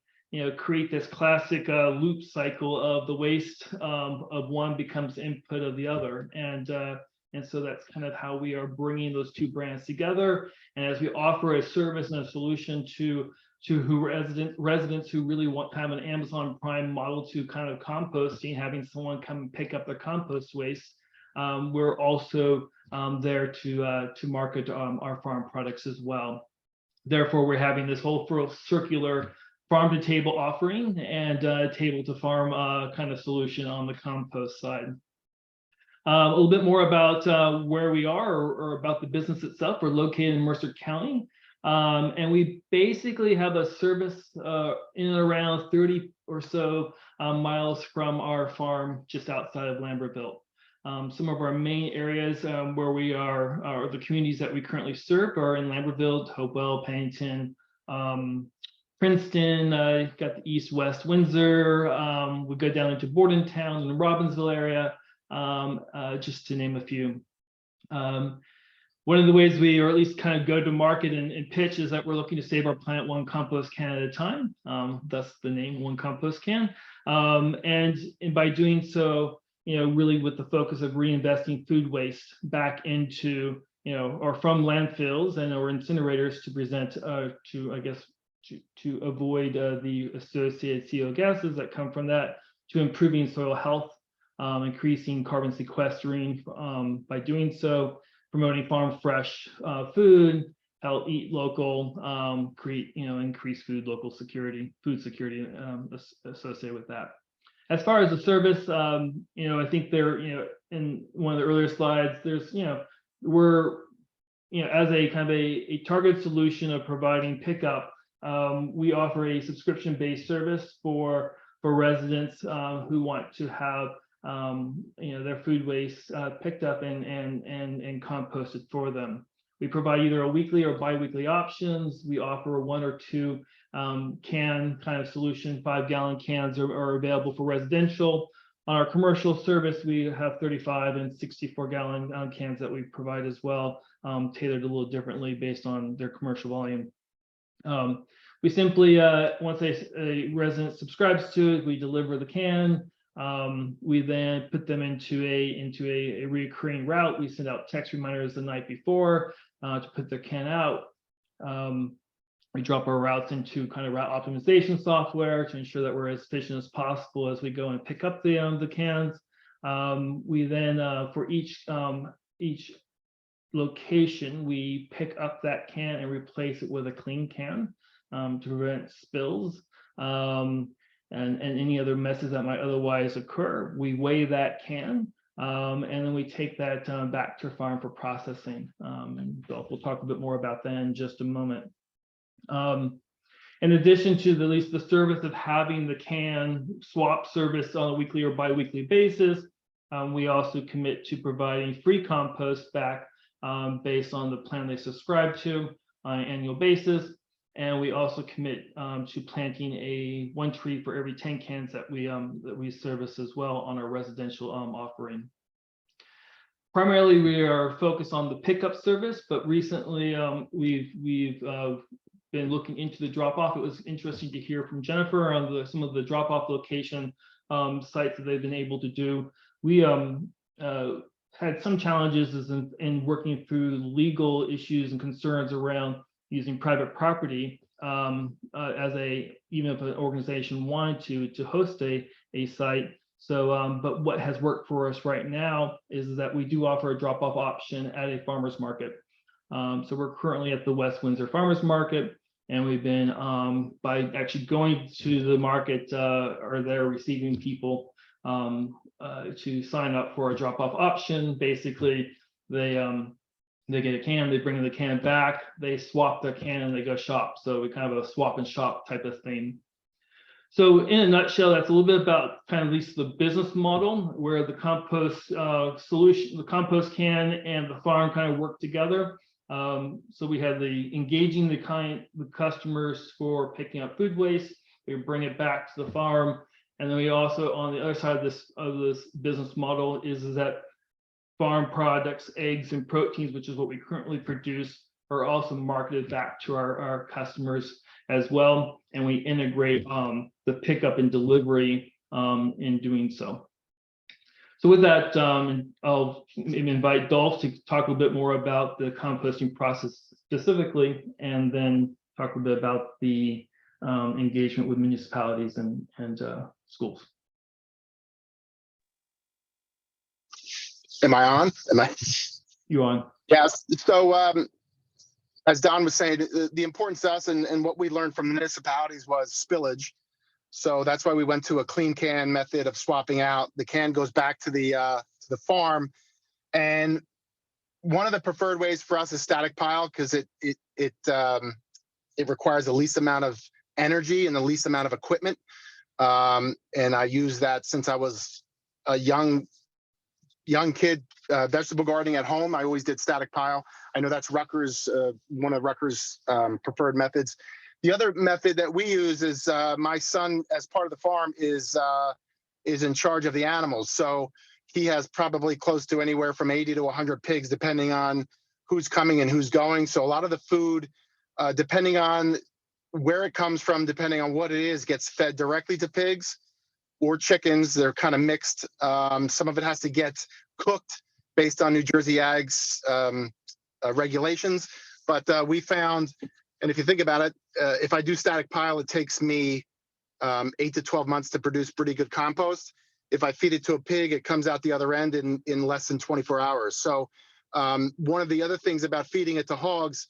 create this classic loop cycle of the waste of one becomes input of the other, and so that's kind of how we are bringing those two brands together. And as we offer a service and a solution to residents who really want kind of an Amazon Prime model to kind of composting, having someone come and pick up their compost waste, we're also there to market our farm products as well. Therefore, we're having this whole circular farm to table offering and table to farm kind of solution on the compost side. A little bit more about where we are or about the business itself. We're located in Mercer County, and we basically have a service in and around 30 or so miles from our farm just outside of Lambertville. Some of our main areas where we are the communities that we currently serve are in Lambertville, Hopewell, Pennington, Princeton, got the East-West Windsor. We go down into Bordentown and the Robbinsville area, just to name a few. One of the ways we, or at least kind of go to market and pitch, is that we're looking to save our planet one compost can at a time. Thus the name One Compost Can. And by doing so, really with the focus of reinvesting food waste back into, or from landfills and or incinerators to present to, I guess, to avoid the associated CO gases that come from that, to improving soil health, increasing carbon sequestering by doing so, promoting farm fresh food, help eat local, create, increase food security associated with that. As far as the service, I think there, in one of the earlier slides, there's, we're, as a kind of a targeted solution of providing pickup, we offer a subscription-based service for residents who want to have their food waste picked up and composted for them. We provide either a weekly or bi-weekly options. We offer 1 or 2 can kind of solution. 5-gallon cans are available for residential. On our commercial service, we have 35 and 64-gallon cans that we provide as well, tailored a little differently based on their commercial volume. We simply, once a resident subscribes to it, we deliver the can. We then put them into a recurring route. We send out text reminders the night before to put their can out. We drop our routes into kind of route optimization software to ensure that we're as efficient as possible as we go and pick up the cans. We then, for each location, we pick up that can and replace it with a clean can to prevent spills and any other messes that might otherwise occur. We weigh that can and then we take that back to farm for processing. And we'll talk a bit more about that in just a moment. In addition to at least the service of having the can swap service on a weekly or bi-weekly basis, we also commit to providing free compost back based on the plan they subscribe to on an annual basis. And we also commit to planting one tree for every 10 cans that we service as well on our residential offering. Primarily, we are focused on the pickup service, but recently we've been looking into the drop-off. It was interesting to hear from Jennifer on some of the drop-off location sites that they've been able to do. We had some challenges in working through legal issues and concerns around using private property even if an organization wanted to host a site. So, but what has worked for us right now is that we do offer a drop-off option at a farmer's market. So we're currently at the West Windsor Farmers Market, and we've been by actually going to the market or they're receiving people to sign up for a drop-off option. Basically, they get a can, they bring the can back, they swap their can, and they go shop. So we kind of a swap and shop type of thing. So in a nutshell, that's a little bit about kind of at least the business model where the compost solution, the compost can and the farm kind of work together. So we have the engaging the customers for picking up food waste. We bring it back to the farm, and then we also, on the other side of this business model, is that farm products, eggs, and proteins, which is what we currently produce, are also marketed back to our customers as well, and we integrate the pickup and delivery in doing so. So with that, I'll invite Dolph to talk a bit more about the composting process specifically, and then talk a bit about the engagement with municipalities and schools. Am I on? You on? Yes. So as Don was saying, the importance to us and what we learned from municipalities was spillage. So that's why we went to a clean can method of swapping out. The can goes back to the farm, and one of the preferred ways for us is static pile because it requires the least amount of energy and the least amount of equipment. And I used that since I was a young kid, vegetable gardening at home. I always did static pile. I know that's Rutgers, one of Rutgers' preferred methods. The other method that we use is my son, as part of the farm, is in charge of the animals. So he has probably close to anywhere from 80 to 100 pigs, depending on who's coming and who's going. So a lot of the food, depending on where it comes from, depending on what it is, gets fed directly to pigs or chickens. They're kind of mixed. Some of it has to get cooked based on New Jersey Ag's regulations. But we found, and if you think about it, if I do static pile, it takes me 8 to 12 months to produce pretty good compost. If I feed it to a pig, it comes out the other end in less than 24 hours. So one of the other things about feeding it to hogs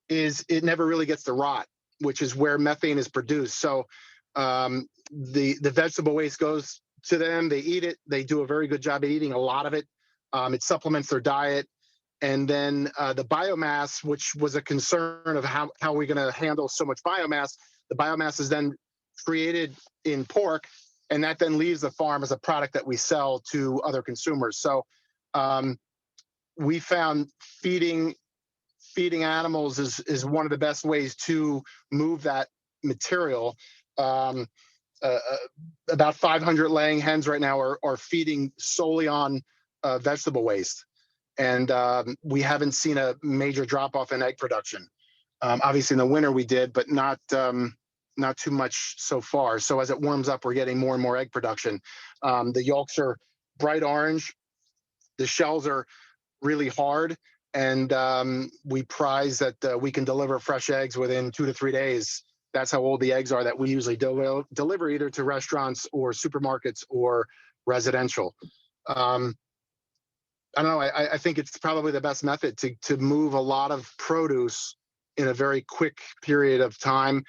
is it never really gets to rot, which is where methane is produced. So the vegetable waste goes to them. They eat it. They do a very good job of eating a lot of it. It supplements their diet. And then the biomass, which was a concern of how we're going to handle so much biomass, the biomass is then created in pork, and that then leaves the farm as a product that we sell to other consumers. So we found feeding animals is one of the best ways to move that material. About 500 laying hens right now are feeding solely on vegetable waste. And we haven't seen a major drop off in egg production. Obviously in the winter we did, but not too much so far. So as it warms up, we're getting more and more egg production. The yolks are bright orange. The shells are really hard. and we prize that we can deliver fresh eggs within 2 to 3 days. That's how old the eggs are that we usually deliver either to restaurants or supermarkets or residential. I don't know. I think it's probably the best method to move a lot of produce in a very quick period of time.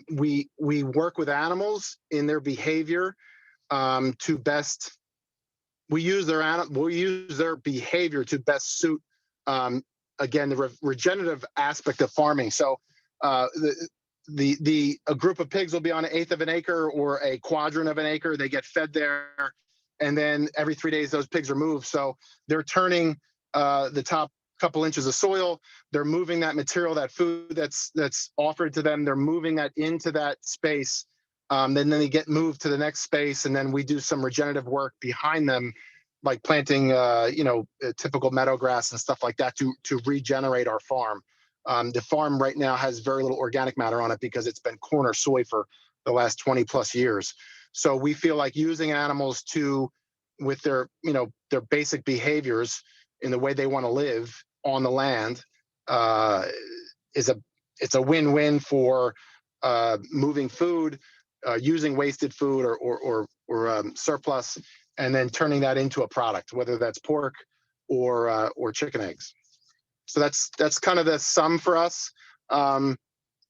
We work with animals in their behavior to best. We use their behavior to best suit again the regenerative aspect of farming. So a group of pigs will be on 1/8 of an acre or a quadrant of an acre. They get fed there, and then every 3 days those pigs are moved. So they're turning the top couple inches of soil. They're moving that material, that food that's offered to them. They're moving that into that space. Then they get moved to the next space, and then we do some regenerative work behind them, like planting, typical meadow grass and stuff like that to regenerate our farm. The farm right now has very little organic matter on it because it's been corn or soy for the last 20 plus years. So we feel like using animals with their basic behaviors in the way they want to live on the land it's a win-win for moving food, using wasted food or surplus, and then turning that into a product, whether that's pork or chicken eggs. So that's kind of the sum for us.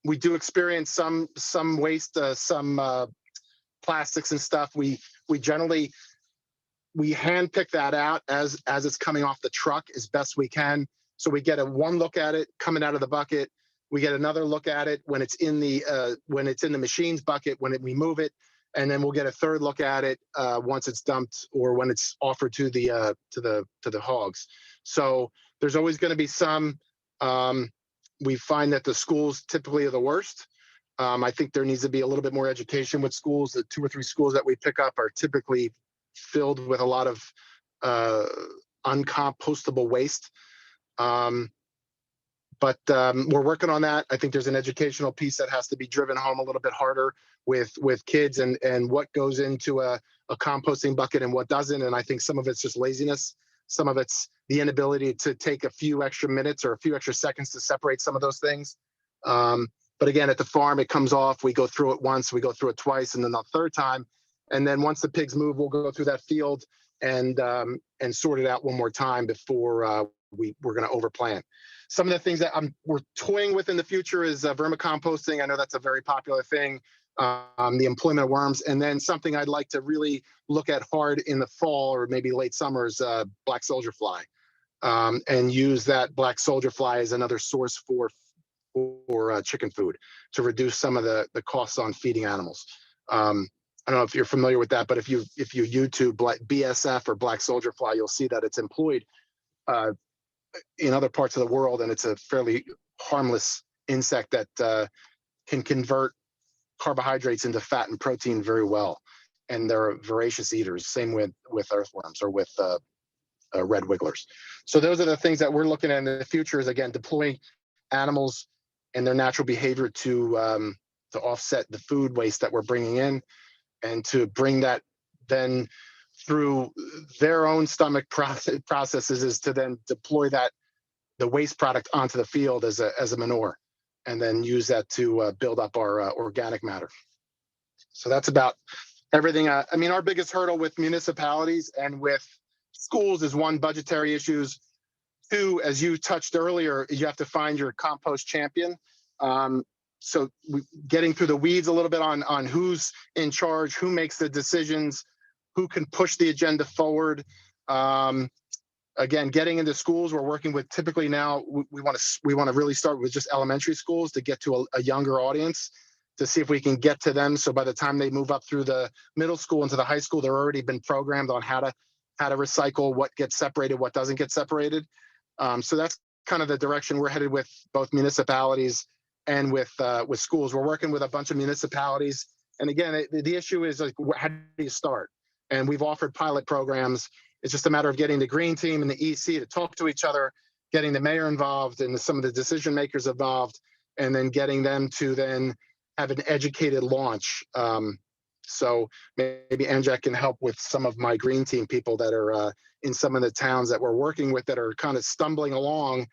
We do experience some waste, some plastics and stuff. We generally hand pick that out as it's coming off the truck as best we can. So we get one look at it coming out of the bucket. We get another look at it when it's in the machine's bucket when we move it, and then we'll get a third look at it once it's dumped or when it's offered to the hogs. So there's always going to be some. We find that the schools typically are the worst. I think there needs to be a little bit more education with schools. The 2 or 3 schools that we pick up are typically filled with a lot of uncompostable waste. But we're working on that. I think there's an educational piece that has to be driven home a little bit harder with kids and what goes into a composting bucket and what doesn't. And I think some of it's just laziness. Some of it's the inability to take a few extra minutes or a few extra seconds to separate some of those things. But again, at the farm, it comes off. We go through it once, we go through it twice, and then the third time. And then once the pigs move, we'll go through that field and sort it out one more time before we're going to overplant. Some of the things that we're toying with in the future is vermicomposting. I know that's a very popular thing. The employment of worms, and then something I'd like to really look at hard in the fall or maybe late summer is black soldier fly, and use that black soldier fly as another source for chicken food to reduce some of the costs on feeding animals. I don't know if you're familiar with that, but if you YouTube BSF or black soldier fly, you'll see that it's employed in other parts of the world, and it's a fairly harmless insect that can convert carbohydrates into fat and protein very well, and they're voracious eaters. Same with earthworms or with red wigglers. So those are the things that we're looking at in the future. Is again deploying animals and their natural behavior to offset the food waste that we're bringing in, and to bring that then through their own stomach processes is to then deploy the waste product onto the field as a manure, and then use that to build up our organic matter. So that's about everything. I mean, our biggest hurdle with municipalities and with schools is 1, budgetary issues. 2, as you touched earlier, you have to find your compost champion. So getting through the weeds a little bit on who's in charge, who makes the decisions, who can push the agenda forward. Again, getting into schools, we're working with typically now, we want to really start with just elementary schools to get to a younger audience, to see if we can get to them. So by the time they move up through the middle school into the high school, they're already been programmed on how to recycle, what gets separated, what doesn't get separated. So that's kind of the direction we're headed with both municipalities and with schools. We're working with a bunch of municipalities. And again, the issue is like, how do you start? And we've offered pilot programs. It's just a matter of getting the green team and the EC to talk to each other, getting the mayor involved and some of the decision makers involved, and then getting them to then have an educated launch. So maybe Anjak can help with some of my green team people that are in some of the towns that we're working with that are kind of stumbling along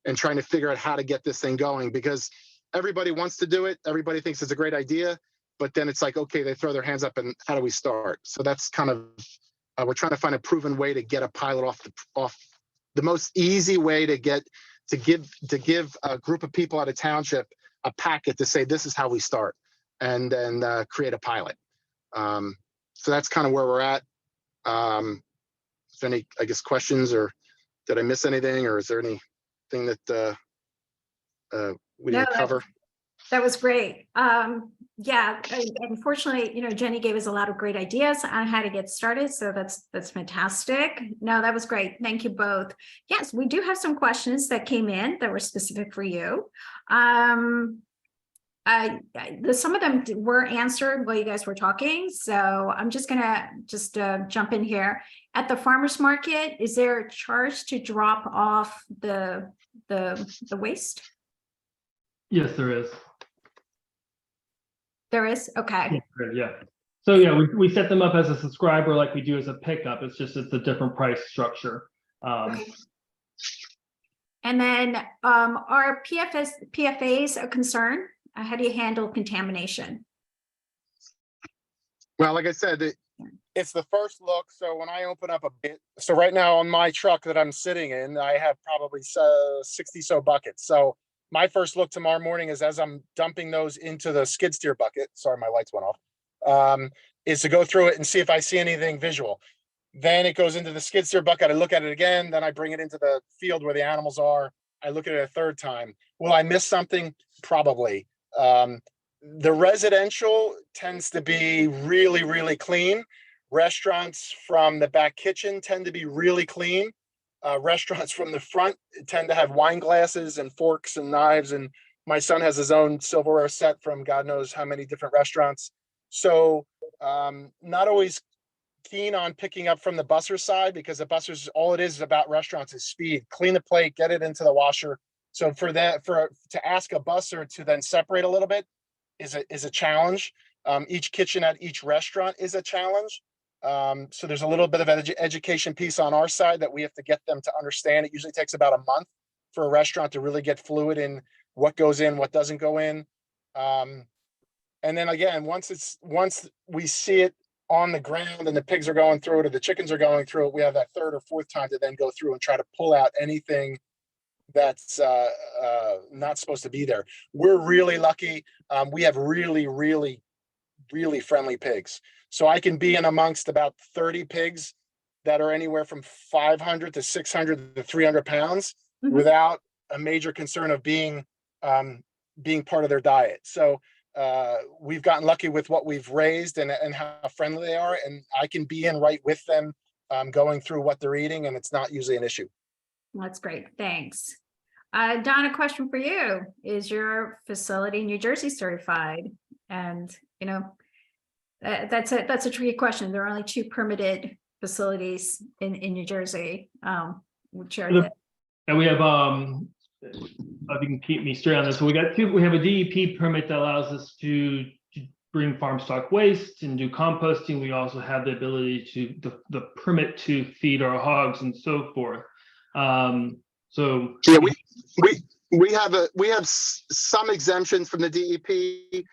and trying to figure out how to get this thing going, because everybody wants to do it. Everybody thinks it's a great idea, but then it's like, okay, they throw their hands up and how do we start? So that's kind of, we're trying to find a proven way to get a pilot off the most easy way to give a group of people at a township a packet to say, this is how we start, and then create a pilot. So that's kind of where we're at. Is there any, I guess, questions, or did I miss anything, or is there anything that we didn't cover? That was great. Yeah, unfortunately, Jenny gave us a lot of great ideas on how to get started. So that's fantastic. No, that was great. Thank you both. Yes, we do have some questions that came in that were specific for you. Some of them were answered while you guys were talking. So I'm just gonna jump in here. At the farmer's market, is there a charge to drop off the waste? Yes, there is. There is? Okay. Yeah. So yeah, we set them up as a subscriber like we do as a pickup. It's a different price structure. Okay. And then are PFAs a concern? How do you handle contamination? Well, like I said, it's the first look. So when I open up a bit, so right now on my truck that I'm sitting in, I have probably 60 so buckets. So my first look tomorrow morning is, as I'm dumping those into the skid steer bucket, sorry, my lights went off, is to go through it and see if I see anything visual. Then it goes into the skid steer bucket. I look at it again. Then I bring it into the field where the animals are. I look at it a third time. Will I miss something? Probably. The residential tends to be really, really clean. Restaurants from the back kitchen tend to be really clean. Restaurants from the front tend to have wine glasses and forks and knives. And my son has his own silverware set from God knows how many different restaurants. So not always keen on picking up from the busser side, because the bussers, all it is about restaurants is speed. Clean the plate, get it into the washer. So to ask a busser to then separate a little bit is a challenge. Each kitchen at each restaurant is a challenge. So there's a little bit of an education piece on our side that we have to get them to understand. It usually takes about a month for a restaurant to really get fluid in what goes in, what doesn't go in. And then again, once we see it on the ground and the pigs are going through it or the chickens are going through it, we have that third or fourth time to then go through and try to pull out anything that's not supposed to be there. We're really lucky. We have really, really, really friendly pigs. So I can be in amongst about 30 pigs that are anywhere from 500 to 600 to 300 pounds without a major concern of being part of their diet. So we've gotten lucky with what we've raised and how friendly they are. And I can be in right with them going through what they're eating, and it's not usually an issue. That's great. Thanks. Don, a question for you. Is your facility New Jersey certified? And, that's a tricky question. There are only 2 permitted facilities in New Jersey. Which are and we have, if you can keep me straight on this, so we got 2. We have a DEP permit that allows us to bring farm stock waste and do composting. We also have the ability to the permit to feed our hogs and so forth. So yeah, we have some exemptions from the DEP.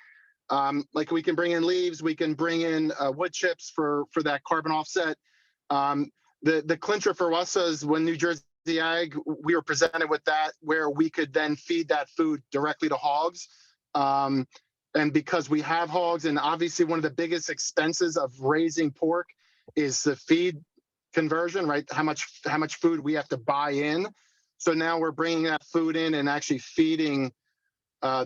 Like we can bring in leaves, we can bring in wood chips for that carbon offset. The clincher for us is when New Jersey Ag, we were presented with that, where we could then feed that food directly to hogs. And because we have hogs, and obviously one of the biggest expenses of raising pork is the feed conversion, right? How much food we have to buy in. So now we're bringing that food in and actually feeding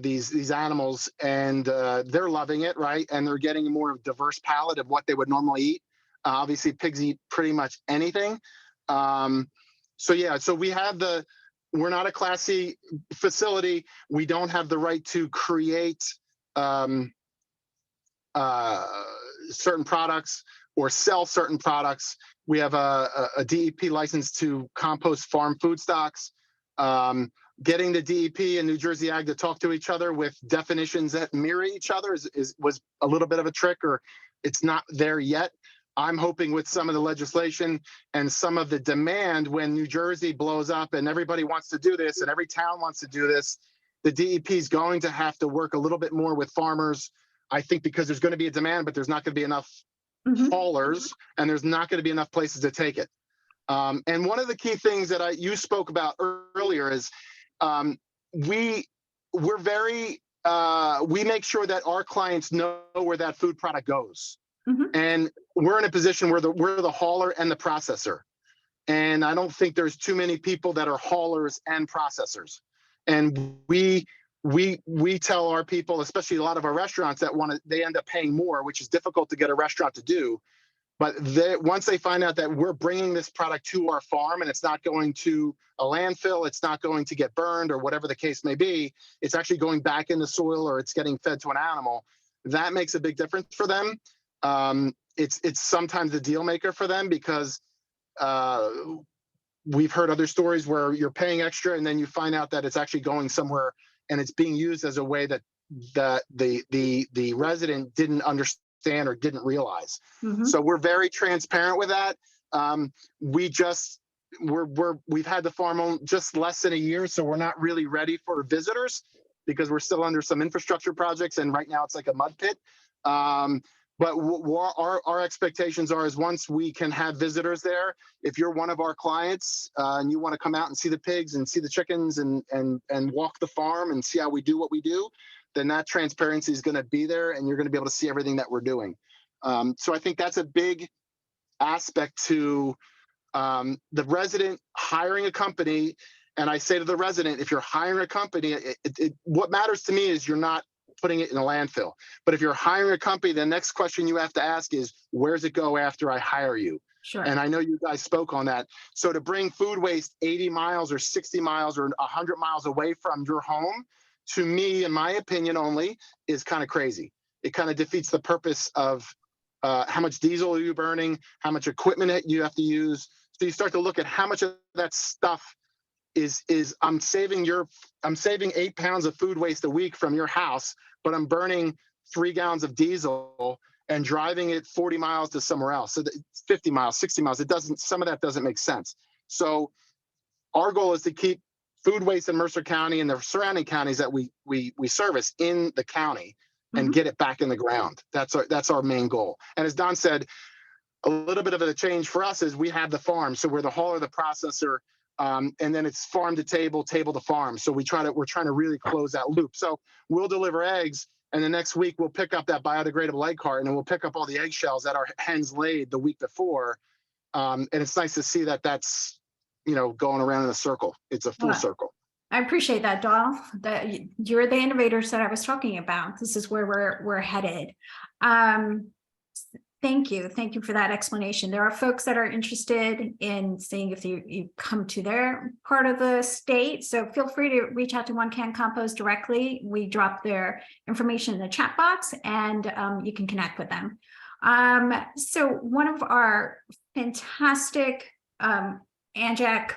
these animals, and they're loving it, right? And they're getting a more diverse palette of what they would normally eat. Obviously, pigs eat pretty much anything. So yeah, so we're not a Class C facility. We don't have the right to create certain products or sell certain products. We have a DEP license to compost farm food stocks. Getting the DEP and New Jersey Ag to talk to each other with definitions that mirror each other was a little bit of a trick, or it's not there yet. I'm hoping with some of the legislation and some of the demand, when New Jersey blows up and everybody wants to do this and every town wants to do this, the DEP is going to have to work a little bit more with farmers. I think because there's going to be a demand, but there's not going to be enough haulers and there's not going to be enough places to take it. And one of the key things that you spoke about earlier is we make sure that our clients know where that food product goes. And we're in a position where we're the hauler and the processor. And I don't think there's too many people that are haulers and processors. And we tell our people, especially a lot of our restaurants that they end up paying more, which is difficult to get a restaurant to do. But once they find out that we're bringing this product to our farm and it's not going to a landfill, it's not going to get burned or whatever the case may be, it's actually going back in the soil or it's getting fed to an animal, that makes a big difference for them. It's sometimes the deal maker for them because we've heard other stories where you're paying extra and then you find out that it's actually going somewhere and it's being used as a way that the resident didn't understand or didn't realize. So we're very transparent with that. We've had the farm just less than a year, so we're not really ready for visitors because we're still under some infrastructure projects and right now it's like a mud pit. But our expectations is once we can have visitors there, if you're one of our clients and you want to come out and see the pigs and see the chickens and walk the farm and see how we do what we do, then that transparency is going to be there and you're going to be able to see everything that we're doing. So I think that's a big aspect to the resident hiring a company. And I say to the resident, if you're hiring a company, what matters to me is you're not putting it in a landfill. But if you're hiring a company, the next question you have to ask is, where's it go after I hire you? Sure. And I know you guys spoke on that. So to bring food waste 80 miles or 60 miles or 100 miles away from your home, to me, in my opinion only, is kind of crazy. It kind of defeats the purpose of how much diesel are you burning, how much equipment you have to use. So you start to look at how much of that stuff is I'm saving 8 pounds of food waste a week from your house, but I'm burning 3 gallons of diesel and driving it 40 miles to somewhere else. So 50 miles, 60 miles, some of that doesn't make sense. So our goal is to keep food waste in Mercer County and the surrounding counties that we service in the county and get it back in the ground. That's our main goal. And as Don said, a little bit of a change for us is we have the farm. So we're the hauler, the processor, and then it's farm to table, table to farm. So we're trying to really close that loop. So we'll deliver eggs, and the next week we'll pick up that biodegradable egg carton, and we'll pick up all the eggshells that our hens laid the week before. And it's nice to see that that's going around in a circle. It's a full circle. I appreciate that, Dahl. That you're the innovators that I was talking about. This is where we're headed. Thank you for that explanation. There are folks that are interested in seeing if you come to their part of the state. So feel free to reach out to One Can Compost directly. We drop their information in the chat box and you can connect with them. So one of our fantastic ANJAC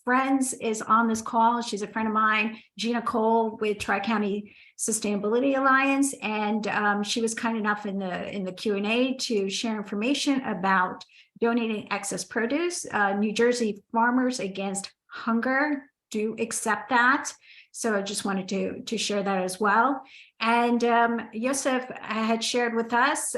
friends is on this call. She's a friend of mine, Gina Cole with Tri-County Sustainability Alliance, and she was kind enough in the Q&A to share information about donating excess produce. New Jersey Farmers Against Hunger do accept that, so I just wanted to share that as well. And Yosef had shared with us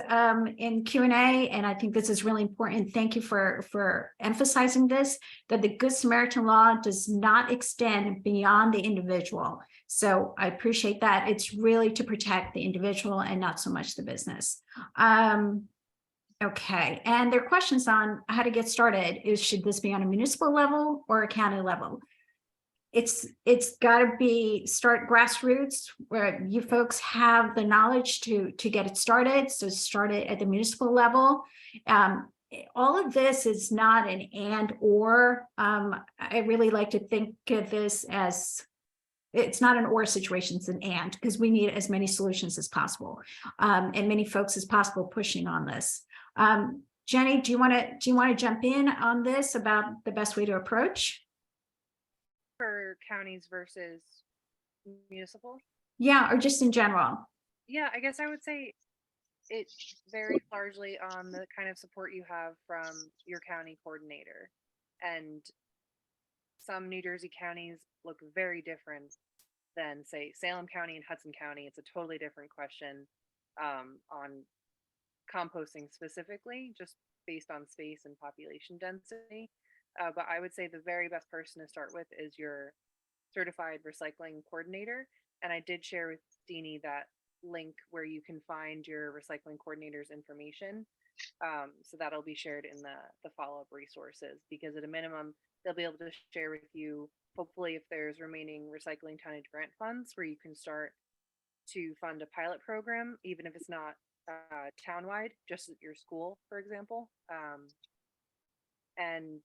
in Q&A, and I think this is really important. Thank you for emphasizing this, that the Good Samaritan law does not extend beyond the individual. So I appreciate that. It's really to protect the individual and not so much the business. Okay, and there are questions on how to get started. Should this be on a municipal level or a county level? It's got to start grassroots where you folks have the knowledge to get it started. So start it at the municipal level. All of this is not an and or. I really like to think of this as it's not an or situation, it's an and, because we need as many solutions as possible and many folks as possible pushing on this. Jenny, do you want to jump in on this about the best way to approach? For counties versus municipal? Yeah, or just in general. Yeah, I guess I would say it varies largely on the kind of support you have from your county coordinator. And some New Jersey counties look very different than, say, Salem County and Hudson County. It's a totally different question on composting specifically, just based on space and population density. But I would say the very best person to start with is your certified recycling coordinator. And I did share with Deanie that link where you can find your recycling coordinator's information. So that'll be shared in the follow-up resources, because at a minimum, they'll be able to share with you, hopefully, if there's remaining recycling tonnage grant funds where you can start to fund a pilot program, even if it's not townwide, just at your school, for example. And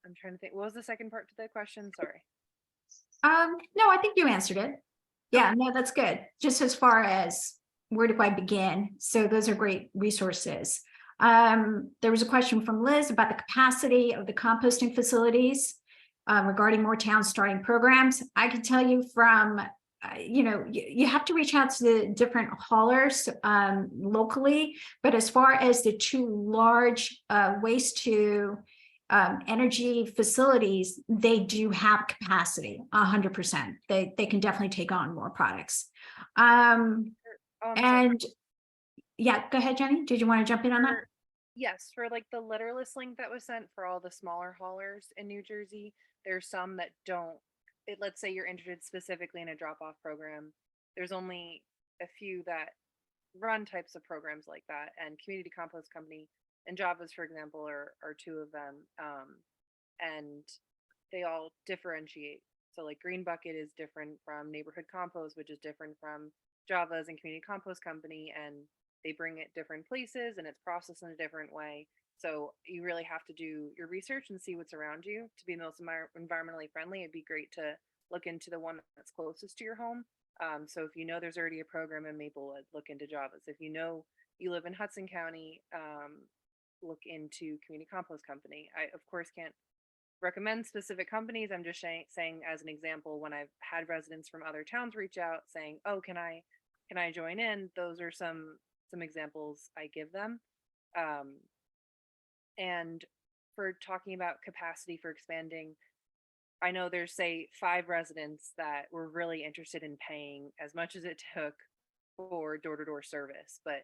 I'm trying to think, what was the second part to the question? Sorry. No, I think you answered it. Yeah, no, that's good. Just as far as where do I begin? So those are great resources. There was a question from Liz about the capacity of the composting facilities regarding more towns starting programs. I can tell you from, you have to reach out to the different haulers locally, but as far as the two large waste to energy facilities, they do have capacity 100%. They can definitely take on more products. And yeah, go ahead, Jenny. Did you want to jump in on that? Yes, for like the letterless link that was sent for all the smaller haulers in New Jersey, there's some that don't. Let's say you're interested specifically in a drop-off program. There's only a few that run types of programs like that, and Community Compost Company and Java's, for example, are two of them, and they all differentiate. So like Green Bucket is different from Neighborhood Compost, which is different from Java's and Community Compost Company, and they bring it different places and it's processed in a different way. So you really have to do your research and see what's around you to be most environmentally friendly. It'd be great to look into the one that's closest to your home. So if you know there's already a program in Maplewood, look into Java's. If you know you live in Hudson County, look into Community Compost Company. I, of course, can't recommend specific companies. I'm just saying as an example, when I've had residents from other towns reach out saying, oh, can I join in? Those are some examples I give them. And for talking about capacity for expanding, I know there's, say, 5 residents that were really interested in paying as much as it took for door-to-door service. But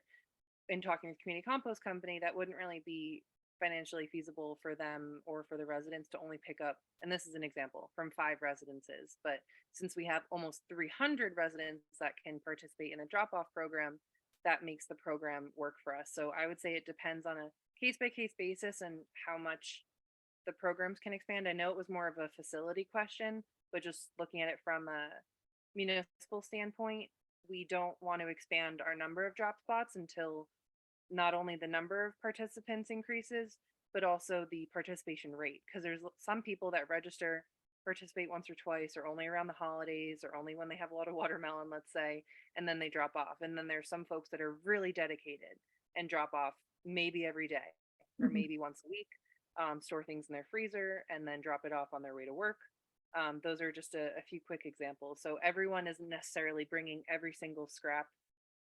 in talking with Community Compost Company, that wouldn't really be financially feasible for them or for the residents to only pick up, and this is an example, from 5 residences. But since we have almost 300 residents that can participate in a drop-off program, that makes the program work for us. So I would say it depends on a case-by-case basis and how much the programs can expand. I know it was more of a facility question, but just looking at it from a municipal standpoint, we don't want to expand our number of drop spots until not only the number of participants increases, but also the participation rate. Because there's some people that register, participate once or twice, or only around the holidays, or only when they have a lot of watermelon, let's say, and then they drop off. And then there's some folks that are really dedicated and drop off maybe every day or maybe once a week, store things in their freezer and then drop it off on their way to work. Those are just a few quick examples. So everyone isn't necessarily bringing every single scrap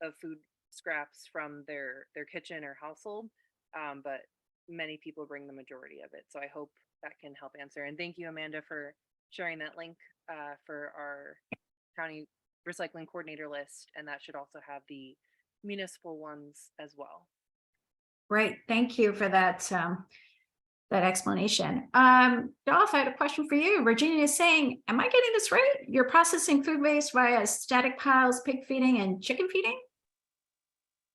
of food scraps from their kitchen or household, but many people bring the majority of it. So I hope that can help answer. And thank you, Amanda, for sharing that link for our county recycling coordinator list. And that should also have the municipal ones as well. Great, thank you for that that explanation. Dolph, I had a question for you. Virginia is saying, am I getting this right? You're processing food waste via static piles, pig feeding, and chicken feeding?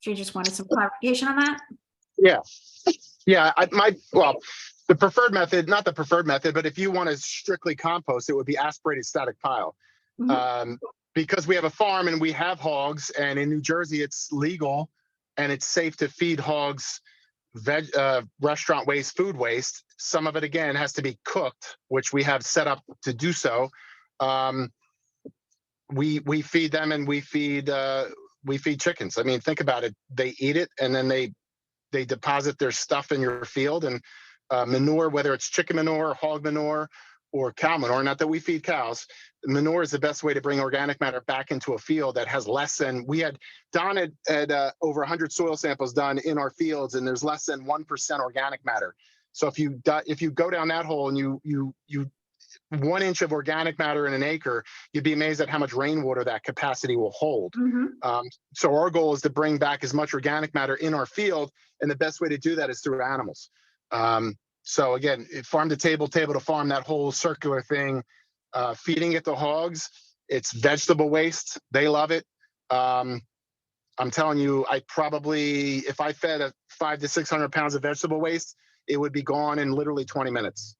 She just wanted some clarification on that. Yeah. The preferred method, not the preferred method, but if you want to strictly compost, it would be aspirated static pile. Because we have a farm and we have hogs, and in New Jersey, it's legal and it's safe to feed hogs restaurant waste, food waste. Some of it, again, has to be cooked, which we have set up to do so. We feed them, and we feed chickens. I mean, think about it. They eat it, and then they deposit their stuff in your field. And manure, whether it's chicken manure, hog manure, or cow manure, not that we feed cows. Manure is the best way to bring organic matter back into a field that has less than, Don had over 100 soil samples done in our fields, and there's less than 1% organic matter. So if you go down that hole and you 1 inch of organic matter in an acre, you'd be amazed at how much rainwater that capacity will hold. So our goal is to bring back as much organic matter in our field, and the best way to do that is through animals. So again, farm to table, table to farm, that whole circular thing, feeding it to hogs, it's vegetable waste. They love it. I'm telling you, if I fed 500 to 600 pounds of vegetable waste, it would be gone in literally 20 minutes.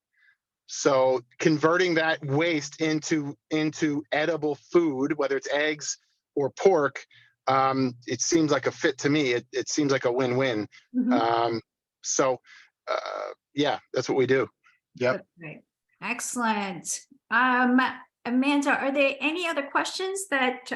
So converting that waste into edible food, whether it's eggs or pork, it seems like a fit to me. It seems like a win-win. Yeah, that's what we do. Yep. Great. Excellent. Amanda, are there any other questions that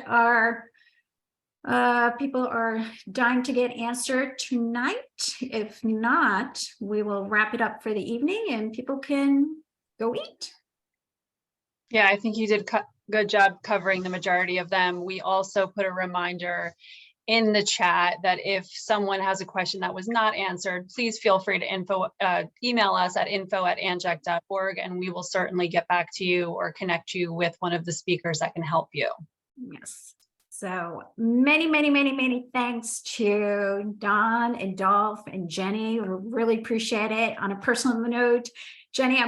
people are dying to get answered tonight? If not, we will wrap it up for the evening and people can go eat. Yeah, I think you did good job covering the majority of them. We also put a reminder in the chat that if someone has a question that was not answered, please feel free to email us at info@anjac.org, and we will certainly get back to you or connect you with one of the speakers that can help you. Yes. So many thanks to Don and Dolph and Jenny. We really appreciate it. On a personal note, Jenny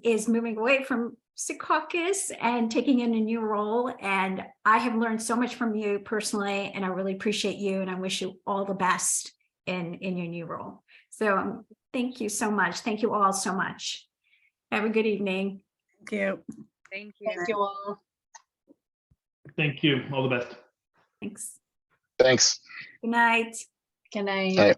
is moving away from Secaucus and taking in a new role. And I have learned so much from you personally, and I really appreciate you. And I wish you all the best in your new role. So thank you so much. Thank you all so much. Have a good evening. Thank you. Thank you. Thank you all. Thank you. All the best. Thanks. Thanks. Good night. Good night. All right.